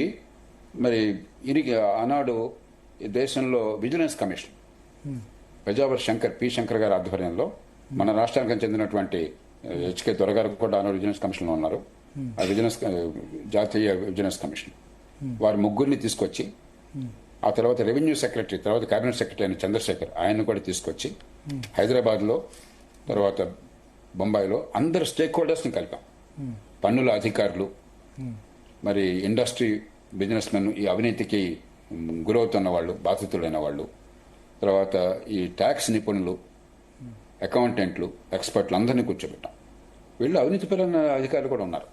మరి ఆనాడు ఈ దేశంలో vigilance commission Pejawar P Shankar గారి ఆధ్వర్యంలో మన రాష్ట్రానికి చెందినటువంటి హెచ్కే దొరగారు కూడా ఆనాడు విజిలెన్స్ కమిషన్లో ఉన్నారు. ఆ జాతీయ విజిలెన్స్ కమిషన్ వారి ముగ్గురిని తీసుకొచ్చి, ఆ తర్వాత రెవెన్యూ సెక్రటరీ, తర్వాత కేబినెట్ సెక్రటరీ అయిన చంద్రశేఖర్ ఆయన్ని కూడా తీసుకొచ్చి హైదరాబాద్లో తర్వాత బొంబాయిలో అందరు స్టేక్ హోల్డర్స్ని కలిపాం. పన్నుల అధికారులు, మరి ఇండస్ట్రీ బిజినెస్ మెన్, ఈ అవినీతికి గురవుతున్న వాళ్ళు, బాధితులైన వాళ్ళు, తర్వాత ఈ ట్యాక్స్ నిపుణులు, అకౌంటెంట్లు, ఎక్స్పర్ట్లు అందరినీ కూర్చోబెట్టాం. వీళ్ళు అవినీతిపరమైన అధికారులు కూడా ఉన్నారు.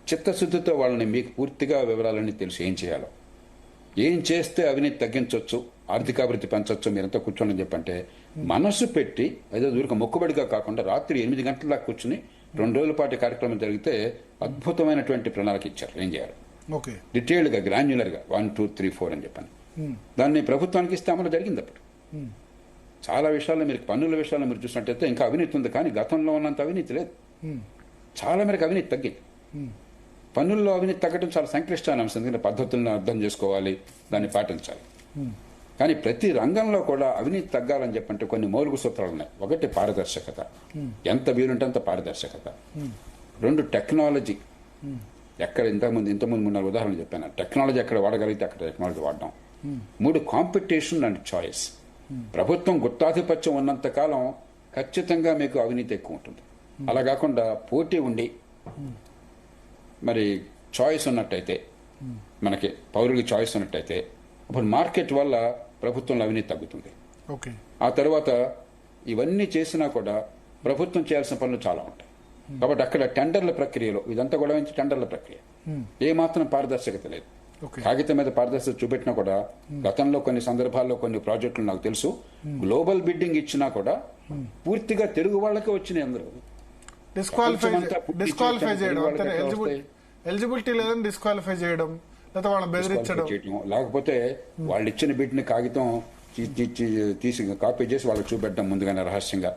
చిత్తశుద్ధితో వాళ్ళని మీకు పూర్తిగా వివరాలన్నీ తెలుసు ఏం చేయాలో, ఏం చేస్తే అవినీతి తగ్గించవచ్చు, ఆర్థికాభివృద్ధి పెంచవచ్చు, మీరంతా కూర్చోండి అని చెప్పంటే మనసు పెట్టి ఏదో దూరకు మొక్కుబడిగా కాకుండా రాత్రి 8 గంటల దాకా కూర్చుని 2 రోజుల పాటు కార్యక్రమం జరిగితే అద్భుతమైనటువంటి ప్రణాళిక ఇచ్చారు ఏం చేయాలి. డీటెయిల్డ్ గా, గ్రాన్యులర్ గా 1, 2, 3, 4 అని చెప్పాను. దాన్ని ప్రభుత్వానికి ఇస్తే అమలు జరిగింది. అప్పుడు చాలా విషయాల్లో మీరు పన్నుల విషయాల్లో మీరు చూసినట్టయితే ఇంకా అవినీతి ఉంది, కానీ గతంలో ఉన్నంత అవినీతి లేదు. చాలా మేరకు అవినీతి తగ్గింది. పన్నుల్లో అవినీతి తగ్గడం చాలా సంక్లిష్టమైన అంశం, ఎందుకంటే పద్ధతులను అర్థం చేసుకోవాలి, దాన్ని పాటించాలి. కానీ ప్రతి రంగంలో కూడా అవినీతి తగ్గాలని చెప్పంటే కొన్ని మౌలిక సూత్రాలు ఉన్నాయి. ఒకటి పారదర్శకత, ఎంత వీలుంటే అంత పారదర్శకత. 2 టెక్నాలజీ, ఎక్కడ ఇంతకుముందు 3 ఉదాహరణలు చెప్పాను. టెక్నాలజీ ఎక్కడ వాడగలిగితే అక్కడ టెక్నాలజీ వాడడం. 3 కాంపిటీషన్ అండ్ చాయిస్. ప్రభుత్వం గుత్తాధిపత్యం ఉన్నంత కాలం ఖచ్చితంగా మీకు అవినీతి ఎక్కువ ఉంటుంది. అలా కాకుండా పోటీ ఉండి మరి చాయిస్ ఉన్నట్టయితే, మనకి పౌరులకి చాయిస్ ఉన్నట్టయితే అప్పుడు మార్కెట్ వల్ల ప్రభుత్వంలో అవినీతి తగ్గుతుంది. ఆ తర్వాత ఇవన్నీ చేసినా కూడా ప్రభుత్వం చేయాల్సిన పనులు చాలా ఉంటాయి. కాబట్టి అక్కడ టెండర్ల ప్రక్రియలో ఇదంతా కూడా టెండర్ల ప్రక్రియ, ఏ మాత్రం పారదర్శకత లేదు. కాగితం మీద పారదర్శకత చూపెట్టినా కూడా గతంలో కొన్ని సందర్భాల్లో కొన్ని ప్రాజెక్టులు నాకు తెలుసు గ్లోబల్ బిడ్డింగ్ ఇచ్చినా కూడా పూర్తిగా తెలుగు వాళ్ళకే వచ్చినాయి. అందరూ డిస్క్వాలిఫై చేయడం, ఎలిజిబిలిటీ లేదని డిస్క్వాలిఫై చేయడం, లేదా వాళ్ళని బెదిరించడం, లేకపోతే వాళ్ళు ఇచ్చిన బిడ్ని కాగితం తీసి కాపీ చేసి వాళ్ళకి చూపెట్టడం ముందుగానే రహస్యంగా.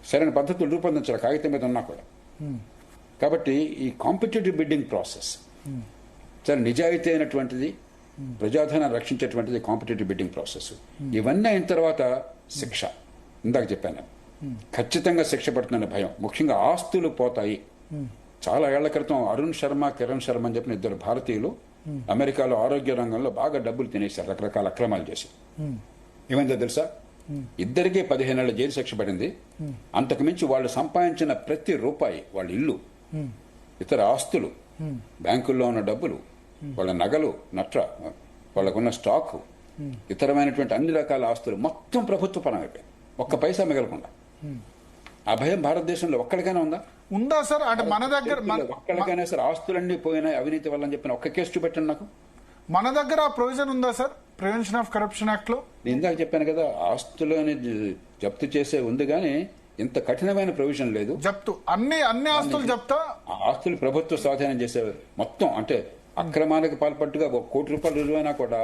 సరైన పద్ధతులు రూపొందించాలి కాగితం మీద ఉన్నా కూడా. కాబట్టి ఈ కాంపిటేటివ్ బిడ్డింగ్ ప్రాసెస్ చాలా నిజాయితీ అయినటువంటిది, ప్రజాధనాన్ని రక్షించేటువంటిది కాంపిటేటివ్ బిడ్డింగ్ ప్రాసెస్. ఇవన్నీ అయిన తర్వాత శిక్ష, ఇందాక చెప్పాను ఖచ్చితంగా శిక్ష పడుతుందనే భయం. ముఖ్యంగా ఆస్తులు పోతాయి. చాలా ఏళ్ల క్రితం అరుణ్ శర్మ, కిరణ్ శర్మ అని చెప్పిన 2 భారతీయులు అమెరికాలో ఆరోగ్య రంగంలో బాగా డబ్బులు తినేశారు రకరకాల అక్రమాలు చేసి. ఏమైందో తెలుసా? ఇద్దరికీ 15 ఏళ్ల జైలు శిక్ష పడింది. అంతకుమించి వాళ్ళు సంపాదించిన ప్రతి రూపాయి, వాళ్ళ ఇల్లు, ఇతర ఆస్తులు, బ్యాంకుల్లో ఉన్న డబ్బులు, వాళ్ళ నగలు, వాళ్ళకున్న స్టాక్, ఇతరమైనటువంటి అన్ని రకాల ఆస్తులు మొత్తం ప్రభుత్వ పరం అయిపోయింది, ఒక్క పైసా మిగలకుండా. ఆ భయం భారతదేశంలో ఒక్కడికైనా ఉందా సార్? అంటే మన దగ్గర ఒక్కడికైనా సార్ ఆస్తులన్నీ పోయినాయి అవినీతి వల్ల అని చెప్పిన ఒక్క కేసు చూపెట్టండి నాకు. మన దగ్గర ఆ ప్రొవిజన్ ఉందా sir prevention of corruption act లో? నేను ఇందాక చెప్పాను కదా, ఆస్తులు అనేది జప్తు చేసే ఉంది, కానీ ఇంత కఠినమైన ప్రొవిజన్ లేదు. జప్తు అన్ని ఆస్తులు జప్తా, ఆస్తులు ప్రభుత్వ స్వాధీనం చేసే మొత్తం, అంటే అక్రమానికి పాల్పట్టుగా 1 కోటి రూపాయలు రుజువైనా కూడా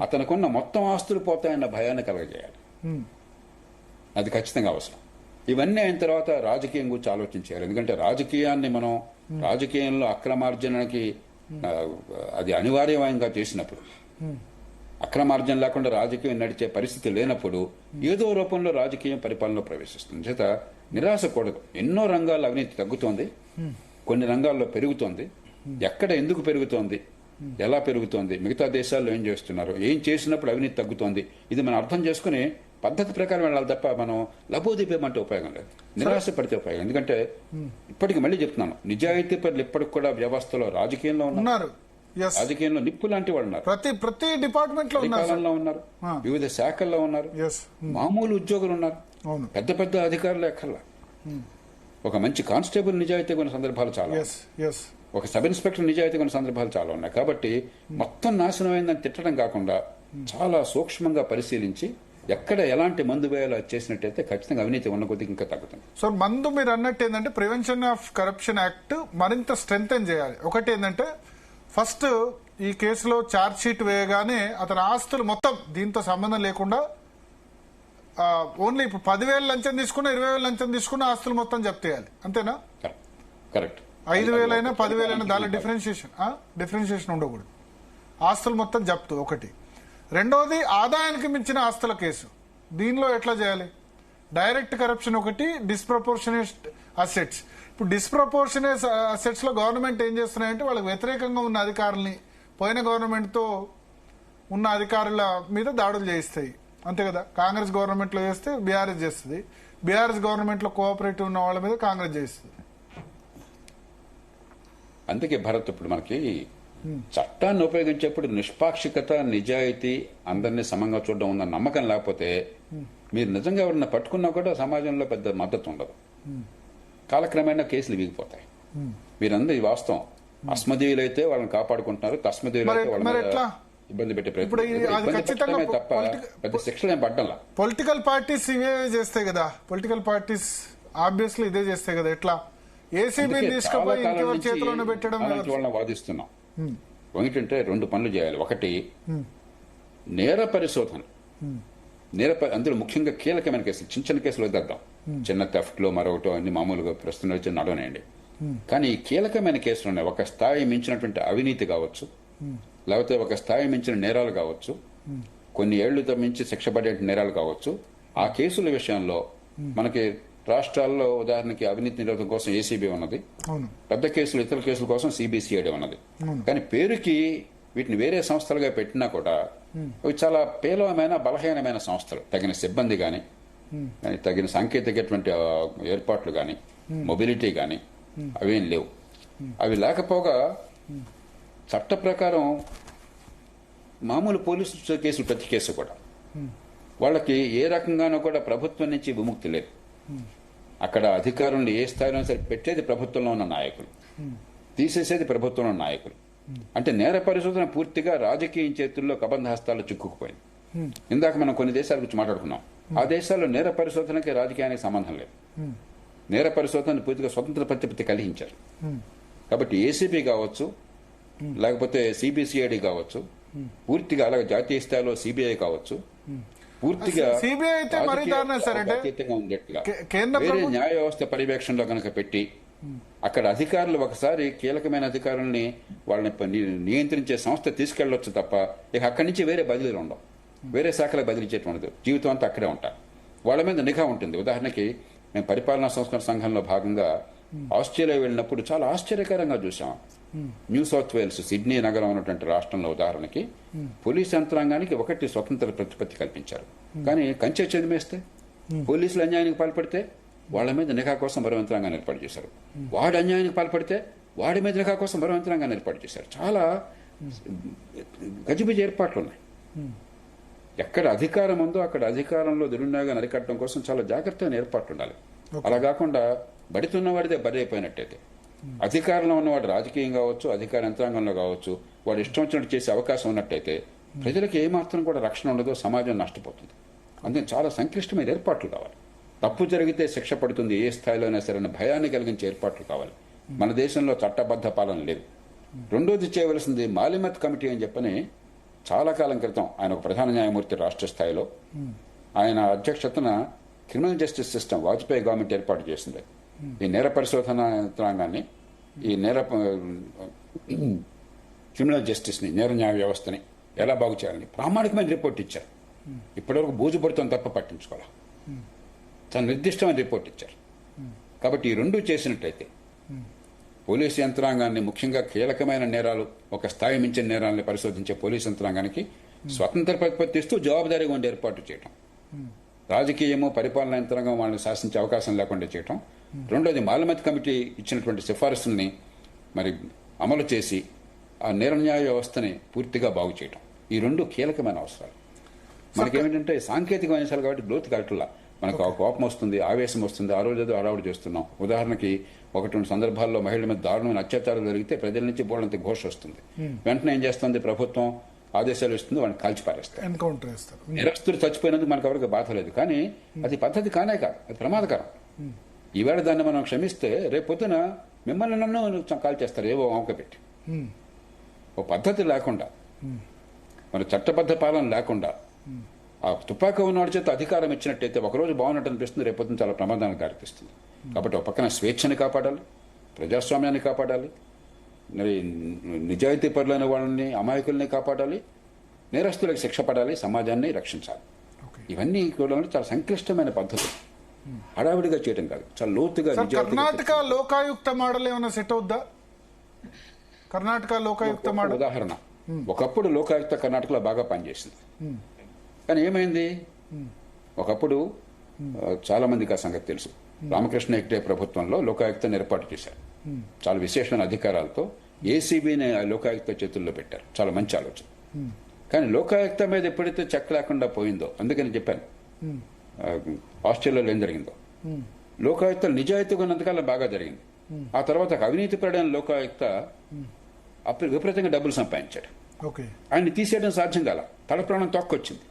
అతనుకున్న మొత్తం ఆస్తులు పోతాయన్న భయాన్ని కలగజేయాలి. అది ఖచ్చితంగా అవసరం. ఇవన్నీ అయిన తర్వాత రాజకీయం గురించి ఆలోచించాలి. ఎందుకంటే రాజకీయంలో అక్రమార్జనకి అది అనివార్యంగా చేసినప్పుడు, అక్రమార్జన లేకుండా రాజకీయం నడిచే పరిస్థితి లేనప్పుడు ఏదో రూపంలో రాజకీయం పరిపాలనలో ప్రవేశిస్తుంది. చేత నిరాశ కూడదు. ఎన్నో రంగాల్లో అవినీతి తగ్గుతోంది, కొన్ని రంగాల్లో పెరుగుతోంది. ఎక్కడ ఎందుకు పెరుగుతోంది, ఎలా పెరుగుతోంది, మిగతా దేశాల్లో ఏం చేస్తున్నారు, ఏం చేసినప్పుడు అవినీతి తగ్గుతోంది, ఇది మనం అర్థం చేసుకుని పద్ధతి ప్రకారం వెళ్ళాలి తప్ప మనం లబోదీపేమంటే ఉపయోగం లేదు, నిరాశ పడితే ఉపయోగం. ఎందుకంటే ఇప్పటికి మళ్ళీ చెప్తున్నాను, నిజాయితీ పనులు ఇప్పటికి కూడా వ్యవస్థలో రాజకీయంలో ఉన్నారు, రాజకీయంలో నిప్పు లాంటి వాళ్ళు ఉన్నారు, ప్రతి డిపార్ట్మెంట్ లో ఉన్నారు, వివిధ శాఖల్లో ఉన్నారు, మామూలు ఉద్యోగులు ఉన్నారు, పెద్ద పెద్ద అధికారులు ఎక్కర్లా. ఒక మంచి కానిస్టేబుల్ నిజాయితీ కొన్ని సందర్భాలు చాలా, ఒక సబ్ ఇన్స్పెక్టర్ నిజాయితీ కొన్ని సందర్భాలు చాలా ఉన్నాయి. కాబట్టి మొత్తం నాశనం అయిందని తిట్టడం కాకుండా చాలా సూక్ష్మంగా పరిశీలించి ఎక్కడ ఎలాంటి మందు వేయాలో చేసినట్టయితే ఖచ్చితంగా అవినీతి ఉన్న కొద్దిగా ఇంకా తగ్గుతుంది. సో మందు మీరు అన్నట్టు ఏంటంటే ప్రివెన్షన్ ఆఫ్ కరప్షన్ యాక్ట్ మరింత స్ట్రెంగ్తెన్ చేయాలి. ఒకటి ఏంటంటే ఫస్ట్ ఈ కేసులో ఛార్జ్ షీట్ వేయగానే అతని ఆస్తులు మొత్తం దీంతో సంబంధం లేకుండా ఓన్లీ ఇప్పుడు 10,000 లంచం తీసుకున్నా 20,000 లంచం తీసుకున్నా ఆస్తులు మొత్తం జప్తు చేయాలి, అంతేనా? కరెక్ట్. 5,000 అయినా 10,000 అయినా దాని డిఫరెన్షియేషన్ ఉండకూడదు, ఆస్తులు మొత్తం జప్తు ఒకటి. రెండోది ఆదాయానికి మించిన ఆస్తుల కేసు, దీనిలో ఎట్లా చేయాలి? డైరెక్ట్ కరప్షన్ ఒకటి, డిస్ప్రపోర్షనేట్ అసెట్స్. ఇప్పుడు డిస్ప్రపోర్షనేట్ అసెట్స్ లో గవర్నమెంట్ ఏం చేస్తున్నాయంటే వాళ్ళకి వ్యతిరేకంగా ఉన్న అధికారుల్ని పోయిన గవర్నమెంట్ తో ఉన్న అధికారుల మీద దాడులు చేయిస్తాయి, అంతే కదా? కాంగ్రెస్ గవర్నమెంట్ లో చేస్తే బీఆర్ఎస్ చేస్తుంది, బీఆర్ఎస్ గవర్నమెంట్ లో కోఆపరేటివ్ ఉన్న వాళ్ళ మీద కాంగ్రెస్ చేస్తుంది. అందుకే భరత్ ఇప్పుడు మనకి చట్టాన్ని ఉపయోగించేప్పుడు నిష్పాక్షికత, నిజాయితీ, అందరినీ సమంగా చూడడం ఉన్న నమ్మకం లేకపోతే మీరు నిజంగా ఎవరన్నా పట్టుకున్నా కూడా సమాజంలో పెద్ద మద్దతు ఉండదు, కాలక్రమేణా కేసులు వీగిపోతాయి. మీరందరూ వాస్తవం, అస్మదీయులైతే వాళ్ళని కాపాడుకుంటున్నారు, తస్మదీయులైతే వాళ్ళ ఇబ్బంది పెట్టే ప్రయత్నం తప్ప పెద్ద శిక్షలు ఏం పడ్డంలా. పొలిటికల్ పార్టీస్ ఇవే చేస్తాయి కదా, పొలిటికల్ పార్టీస్ ఆబ్వియస్లీ ఇదే చేస్తాయి కదా. ఎట్లా ఏసీబీ తీసుకుపోయి ఇంకెవరి చేతిలోనే పెట్టడం వాళ్ళని వాదిస్తున్నాం. ఏంటంటే 2 పనులు చేయాలి. ఒకటి నేర పరిశోధన, అందులో ముఖ్యంగా కీలకమైన కేసులు, చిన్న కేసులు వదిలేద్దాం, చిన్న థెఫ్ట్ లో మరొకటో అన్ని మామూలుగా ప్రస్తుతం వచ్చి నడవనేయండి. కానీ ఈ కీలకమైన కేసులు ఉన్నాయి, ఒక స్థాయి మించినటువంటి అవినీతి కావచ్చు, లేకపోతే ఒక స్థాయి మించిన నేరాలు కావచ్చు, కొన్ని ఏళ్లతో మించి శిక్ష పడే నేరాలు కావచ్చు. ఆ కేసుల విషయంలో మనకి రాష్ట్రాల్లో ఉదాహరణకి అవినీతి నిరోధం కోసం ఏసీబీ ఉన్నది, పెద్ద కేసులు ఇతర కేసుల కోసం సిబిసిఐడి ఉన్నది. కానీ పేరుకి వీటిని వేరే సంస్థలుగా పెట్టినా కూడా అవి చాలా పేలవమైన బలహీనమైన సంస్థలు. తగిన సిబ్బంది కానీ, తగిన సాంకేతికటువంటి ఏర్పాట్లు కానీ, మొబిలిటీ కానీ అవేం లేవు. అవి లేకపోగా చట్ట ప్రకారం మామూలు పోలీసు కేసులు ప్రతి కేసు కూడా వాళ్ళకి ఏ రకంగానూ కూడా ప్రభుత్వం నుంచి విముక్తి లేదు. అక్కడ అధికారులను ఏ స్థాయిలో సరే పెట్టేది ప్రభుత్వంలో ఉన్న నాయకులు, తీసేసేది ప్రభుత్వంలో ఉన్న నాయకులు. అంటే నేర పరిశోధన పూర్తిగా రాజకీయ చేతుల్లో కబంధ హస్తాల్లో చిక్కుకుపోయింది. ఇందాక మనం కొన్ని దేశాల గురించి మాట్లాడుకున్నాం, ఆ దేశాల్లో నేర పరిశోధనకి రాజకీయానికి సంబంధం లేదు. నేర పరిశోధన పూర్తిగా స్వతంత్ర ప్రతిపత్తి కలిగించారు. కాబట్టి ఏసీబీ కావచ్చు, లేకపోతే సిబిసిఐడి కావచ్చు, పూర్తిగా అలాగే జాతీయ స్థాయిలో సిబిఐ కావచ్చు, పూర్తిగా వేరే న్యాయ వ్యవస్థ పర్యవేక్షణలో కనుక పెట్టి అక్కడ అధికారులు ఒకసారి కీలకమైన అధికారుల్ని వాళ్ళని నియంత్రించే సంస్థ తీసుకెళ్లొచ్చు తప్ప ఇక అక్కడి నుంచి వేరే బదిలీలు ఉండవు, వేరే శాఖలకు బదిలీ చేయటం ఉండదు, జీవితం అంతా అక్కడే ఉంటారు, వాళ్ళ మీద నిఘా ఉంటుంది. ఉదాహరణకి మేము పరిపాలనా సంస్కరణ సంఘంలో భాగంగా ఆస్ట్రేలియా వెళ్ళినప్పుడు చాలా ఆశ్చర్యకరంగా చూసాం. న్యూ సౌత్ వేల్స్, సిడ్నీ నగరం ఉన్నటువంటి రాష్ట్రంలో ఉదాహరణకి పోలీస్ యంత్రాంగానికి ఒకటి స్వతంత్ర ప్రతిపత్తి కల్పించారు. కానీ కంచె చెదిమేస్తే పోలీసులు అన్యాయానికి పాల్పడితే వాళ్ళ మీద నిఘా కోసం మరో యంత్రాంగాన్ని ఏర్పాటు చేశారు. వాడు అన్యాయానికి పాల్పడితే వాడి మీద నిఘా కోసం మరో యంత్రాంగాన్ని ఏర్పాటు చేశారు. చాలా గజిబిజి ఏర్పాట్లు ఉన్నాయి. ఎక్కడ అధికారం ఉందో అక్కడ అధికారంలో దుర్వినియోగాన్ని అరికట్టడం కోసం చాలా జాగ్రత్తగా ఏర్పాట్లు ఉండాలి. అలా కాకుండా బడితున్నవాడిదే బడి అయిపోయినట్టయితే, అధికారంలో ఉన్నవాడు రాజకీయం కావచ్చు, అధికార యంత్రాంగంలో కావచ్చు, వాడు ఇష్టం వచ్చినట్టు చేసే అవకాశం ఉన్నట్టయితే ప్రజలకు ఏమాత్రం కూడా రక్షణ ఉండదో, సమాజం నష్టపోతుంది. అందుకని చాలా సంక్లిష్టమైన ఏర్పాట్లు కావాలి. తప్పు జరిగితే శిక్ష పడుతుంది ఏ స్థాయిలోనే సరే భయాన్ని కలిగించే ఏర్పాట్లు కావాలి. మన దేశంలో చట్టబద్ధ పాలన లేదు. రెండోది చేయవలసింది మాలిమత్ కమిటీ అని చెప్పని చాలా కాలం క్రితం ఆయన ఒక ప్రధాన న్యాయమూర్తి రాష్ట్ర స్థాయిలో, ఆయన అధ్యక్షతన criminal justice system Vajpayee government ఏర్పాటు చేసింది. ఈ నేర పరిశోధన యంత్రాంగాన్ని, ఈ క్రిమినల్ జస్టిస్ ని, నేర న్యాయ వ్యవస్థని ఎలా బాగు చేయాలని ప్రామాణికమైన రిపోర్ట్ ఇచ్చారు. ఇప్పటివరకు బూజుపడుతుంది తప్ప పట్టించుకోవాలి, చాలా నిర్దిష్టమైన రిపోర్ట్ ఇచ్చారు. కాబట్టి ఈ రెండు చేసినట్లయితే పోలీసు యంత్రాంగాన్ని, ముఖ్యంగా కీలకమైన నేరాలు, ఒక స్థాయి మించిన నేరాలను పరిశోధించే పోలీసు యంత్రాంగానికి స్వతంత్ర ప్రతిపత్తి ఇస్తూ జవాబుదారీగా ఉండే ఏర్పాటు చేయటం, రాజకీయము పరిపాలనా యంత్రాంగం వాళ్ళని శాసించే అవకాశం లేకుండా చేయటం, రెండోది మాలమతి కమిటీ ఇచ్చినటువంటి సిఫారసుల్ని మరి అమలు చేసి ఆ నిర్ణయ వ్యవస్థని పూర్తిగా బాగు చేయటం, ఈ రెండు కీలకమైన అవసరాలు. మనకేమిటంటే సాంకేతికమైన అంశాలు కాబట్టి లోతు కరెక్ట్లా మనకు ఆ కోపం వస్తుంది, ఆవేశం వస్తుంది, ఆ రోజు ఏదో హడావుడి చేస్తున్నాం. ఉదాహరణకి ఒకటి రెండు సందర్భాల్లో మహిళల మీద దారుణమైన అత్యాచారాలు జరిగితే ప్రజల నుంచి బోళ్ళంత ఘోష వస్తుంది. వెంటనే ఏం చేస్తుంది ప్రభుత్వం? ఆదేశాలు ఇస్తుంది, వాళ్ళని కాల్చిపారేస్తారు, ఎన్కౌంటర్ చేస్తారు. నిరస్తులు చచ్చిపోయినందుకు మనకు ఎవరికి బాధ లేదు, కానీ అది పద్ధతి కానే కాదు, అది ప్రమాదకరం. ఈవేళ దాన్ని మనం క్షమిస్తే రేపు పొద్దున మిమ్మల్ని నన్ను కాల్ చేస్తారు ఏవో వంక పెట్టి. ఓ పద్ధతి లేకుండా, మన చట్టబద్ధ పాలన లేకుండా ఆ తుపాకీ ఉన్నవాడి చేత అధికారం ఇచ్చినట్టయితే ఒకరోజు బాగున్నట్టు అనిపిస్తుంది, రేపొద్దున చాలా ప్రమాదానికి దారితీస్తుంది. కాబట్టి ఒక పక్కన స్వేచ్ఛని కాపాడాలి, ప్రజాస్వామ్యాన్ని కాపాడాలి, మరి నిజాయితీ పరులైన వాళ్ళని, అమాయకుల్ని కాపాడాలి, నేరస్తులకు శిక్ష పడాలి, సమాజాన్ని రక్షించాలి. ఇవన్నీ కూడా చాలా సంక్లిష్టమైన పద్ధతులు, హడావిడిగా చేయడం కాదు, చాలా లోతుగా. కర్ణాటక లోకాయుక్త మోడల్ ఏమైనా సెట్ అవుద్దా? కర్ణాటక లోకాయుక్త మోడల్ ఉదాహరణ. ఒకప్పుడు లోకాయుక్త కర్ణాటకలో బాగా పనిచేసింది, కానీ ఏమైంది? ఒకప్పుడు చాలా మందికి ఆ సంగతి తెలుసు. రామకృష్ణ హెగ్డే ప్రభుత్వంలో లోకాయుక్తను ఏర్పాటు చేశారు, చాలా విశేషమైన అధికారాలతో. ఏసీబీని ఆ లోకాయుక్త చేతుల్లో పెట్టారు, చాలా మంచి ఆలోచన. కానీ లోకాయుక్త మీద ఎప్పుడైతే చెక్ లేకుండా పోయిందో, అందుకని చెప్పాను ఆస్ట్రేలియాలో ఏం జరిగిందో, లోకాయుక్త నిజాయితీగా ఉన్నంతకాలం బాగా జరిగింది. ఆ తర్వాత అవినీతి పడిన లోకాయుక్త అప్పుడు విపరీతంగా డబ్బులు సంపాదించాడు. ఆయన్ని తీసేయడం సాధ్యం కాల, తల ప్రాణం తొక్కొచ్చింది.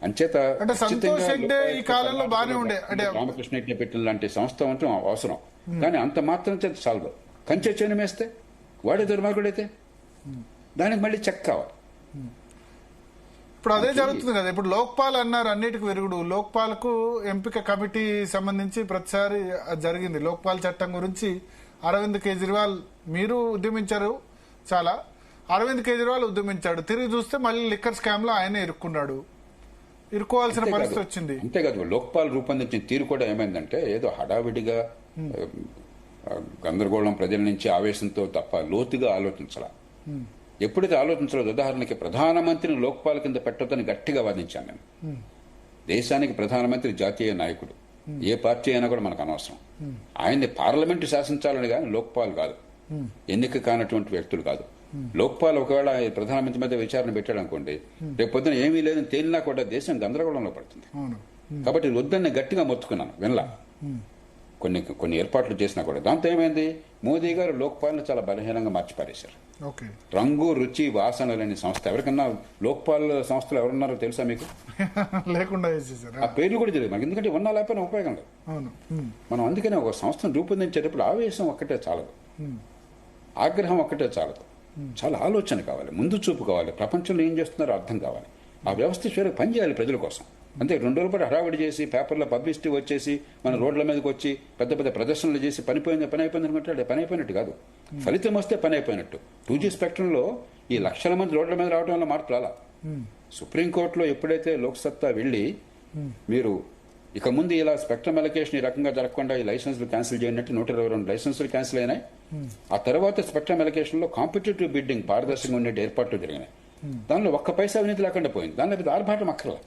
అంచేత ఈ కాలంలో బాగానే ఉండే రామకృష్ణ హెగ్డే పెట్టిన లాంటి సంస్థ అంటే అవసరం, కానీ అంత మాత్రం చేత చాలదు. కంచె చేను వేస్తే వాడే దుర్మార్గుడైతే దానికి మళ్ళీ చెక్ కావాలి. ఇప్పుడు అదే జరుగుతుంది కదా. ఇప్పుడు లోక్పాల్ అన్నారు అన్నిటికి విరుగుడు. లోక్పాల్కు ఎంపిక కమిటీ సంబంధించి ప్రతిసారి జరిగింది. లోక్పాల్ చట్టం గురించి అరవింద్ కేజ్రీవాల్ మీరు ఉద్యమించారు చాలా, అరవింద్ కేజ్రీవాల్ ఉద్యమించాడు. తిరిగి చూస్తే మళ్ళీ లిక్కర్ స్కామ్ లో ఆయన ఇరుక్కున్నాడు, ఇరుక్కోవాల్సిన పరిస్థితి వచ్చింది. అంతేకాదు లోక్పాల్ రూపొందించిన తీరు కూడా ఏమైందంటే ఏదో హడావిడిగా గందరగోళం ప్రజల నుంచి ఆవేశంతో తప్ప లోతుగా ఆలోచించాల. ఎప్పుడైతే ఆలోచించలేదు, ఉదాహరణకి ప్రధానమంత్రిని లోక్పాల్ కింద పెట్టొద్దని గట్టిగా వాదించాను నేను. దేశానికి ప్రధానమంత్రి జాతీయ నాయకుడు, ఏ పార్టీ అయినా కూడా మనకు అనవసరం. ఆయన్ని పార్లమెంటు శాసించాలని కానీ లోక్పాల్ కాదు, ఎన్నిక కానటువంటి వ్యక్తులు కాదు. లోక్పాల్ ఒకవేళ ప్రధానమంత్రి మీద విచారణ పెట్టాడు అనుకోండి, రేపు పొద్దున ఏమీ లేదని తేలినా కూడా దేశం గందరగోళంలో పడుతుంది. కాబట్టి వద్దని గట్టిగా మొత్తుకున్నాను, వినలా. కొన్ని ఏర్పాట్లు చేసినా కూడా దాంతో ఏమైంది, మోదీ గారు లోక్పాల్ని చాలా బలహీనంగా మార్చిపారేశారు. రంగు రుచి వాసన లేని సంస్థ. ఎవరికన్నా లోక్పాల్ సంస్థలు ఎవరున్నారో తెలుసా మీకు? లేకుండా ఆ పేర్లు కూడా తెలియదు మనకి, ఎందుకంటే ఉన్నా లేకపోయినా ఉపయోగం లేదు. మనం అందుకనే ఒక సంస్థను రూపొందించేటప్పుడు ఆవేశం ఒక్కటే చాలదు, ఆగ్రహం ఒక్కటే చాలదు, చాలా ఆలోచన కావాలి, ముందు చూపు కావాలి, ప్రపంచంలో ఏం చేస్తున్నారో అర్థం కావాలి. ఆ వ్యవస్థ చివరికి పనిచేయాలి ప్రజల కోసం. అంతే 2 రోజుల పాటు హడావిడి చేసి పేపర్లో పబ్లిసిటీ వచ్చేసి మన రోడ్ల మీదకి వచ్చి పెద్ద పెద్ద ప్రదర్శనలు చేసి పని అయిపోయింది అనుకుంటే పని అయిపోయినట్టు కాదు. ఫలితం వస్తే పని అయిపోయినట్టు. 2G స్పెక్ట్రంలో ఈ లక్షల మంది రోడ్ల మీద రావడం వల్ల మార్పు రాలా. సుప్రీంకోర్టులో ఎప్పుడైతే లోక్సత్తా వెళ్లి మీరు ఇక ముందు ఇలా స్పెక్ట్రమ్ అలొకేషన్ ఈ రకంగా జరగకుండా ఈ లైసెన్సులు క్యాన్సిల్ చేయనట్టు 122 లైసెన్సులు క్యాన్సిల్ అయినాయి. ఆ తర్వాత స్పెక్ట్రమ్ అలొకేషన్ లో కాంపిటేటివ్ బిడ్డింగ్ పారదర్శకంగా ఉండే ఏర్పాట్లు జరిగినాయి. దానిలో ఒక్క పైసా అవినీతి లేకుండా పోయింది. దానిలో పెద్ద ఆర్భాటం అక్కర్లా.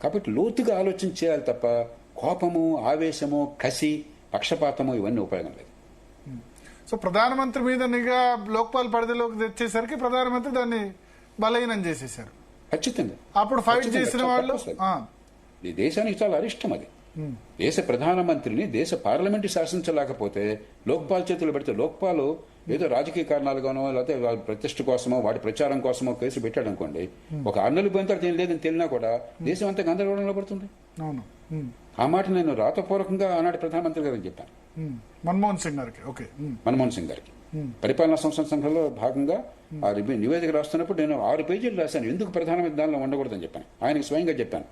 కాబట్టి లోతుగా ఆలోచన చేయాలి తప్ప కోపము, ఆవేశము, కసి, పక్షపాతము ఇవన్నీ ఉపయోగం లేదు. సో ప్రధానమంత్రి మీద నిఘా లోక్పాల్ పరిధిలోకి తెచ్చేసరికి ప్రధానమంత్రి దాన్ని బలహీనం చేసేశారు. ఖచ్చితంగా అప్పుడు ఫైట్ చేసిన వాళ్ళు ఈ దేశానికి చాలా అరిష్టం. అది దేశ ప్రధానమంత్రిని దేశ పార్లమెంటు శాసించలేకపోతే లోక్పాల్ చేతులు పెడితే, లోక్పాల్ ఏదో రాజకీయ కారణాలుగానో లేకపోతే వాడి ప్రతిష్ట కోసమో వాడి ప్రచారం కోసమో కేసు పెట్టాడు అనుకోండి, ఒక 6 నెలలు పోయిన తర్వాత ఏం లేదని తెలిసినా కూడా దేశం అంతా గందరగోళంలో పడుతుంది. ఆ మాట నేను రాతపూర్వకంగా ఆనాటి ప్రధానమంత్రి గారికి చెప్పాను, మన్మోహన్ సింగ్ గారికి. పరిపాలనా సంస్థల సంఘంలో భాగంగా ఆ నివేదిక రాస్తున్నప్పుడు నేను 6 పేజీలు రాశాను, ఎందుకు ప్రధానమంత్రి దానిలో ఉండకూడదని చెప్పాను. ఆయనకి స్వయంగా చెప్పాను.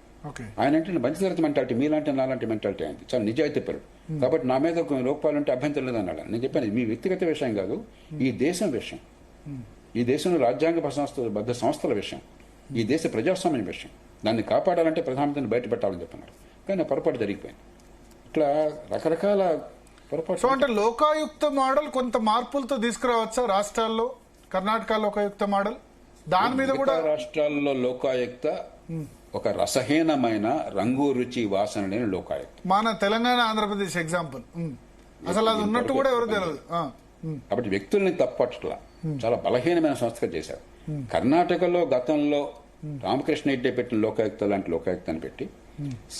ఆయన అంటే బంచితరత మెంటాలిటీ, మీలాంటి నాలాంటి మెంటాలిటీ అయింది, చాలా నిజాయితీ పరుడు. కాబట్టి నా మీద లోక్పాలంటే అభ్యంతరం లేదన్నాడు. నేను చెప్పాను, మీ వ్యక్తిగత విషయం కాదు, ఈ దేశం విషయం, ఈ దేశంలో రాజ్యాంగ బద్ధ సంస్థల విషయం, ఈ దేశ ప్రజాస్వామ్యం విషయం. దాన్ని కాపాడాలంటే ప్రధానమంత్రిని బయట పెట్టాలని చెప్పన్నారు. కానీ పొరపాటు జరిగిపోయింది. ఇట్లా రకరకాల పొరపాటు. సో అంటే లోకాయుక్త మోడల్ కొంత మార్పులతో తీసుకురావచ్చా రాష్ట్రాల్లో? కర్ణాటక లోకాయుక్త మోడల్ దాని మీద కూడా మిగతా రాష్ట్రాల్లో లోకాయుక్త ఒక రసహీనమైన రంగు రుచి వాసన లేని లోకాయుక్త. మన తెలంగాణ ఆంధ్రప్రదేశ్ ఎగ్జాంపుల్ అసలు అది ఉన్నట్టు కూడా ఎవరు తెలియదు. కాబట్టి వ్యక్తుల్ని తప్పట్లా చాలా బలహీనమైన సంస్థగా చేశారు. కర్ణాటకలో గతంలో రామకృష్ణ రెడ్డి పెట్టిన లోకాయుక్త లాంటి లోకాయుక్తాన్ని పెట్టి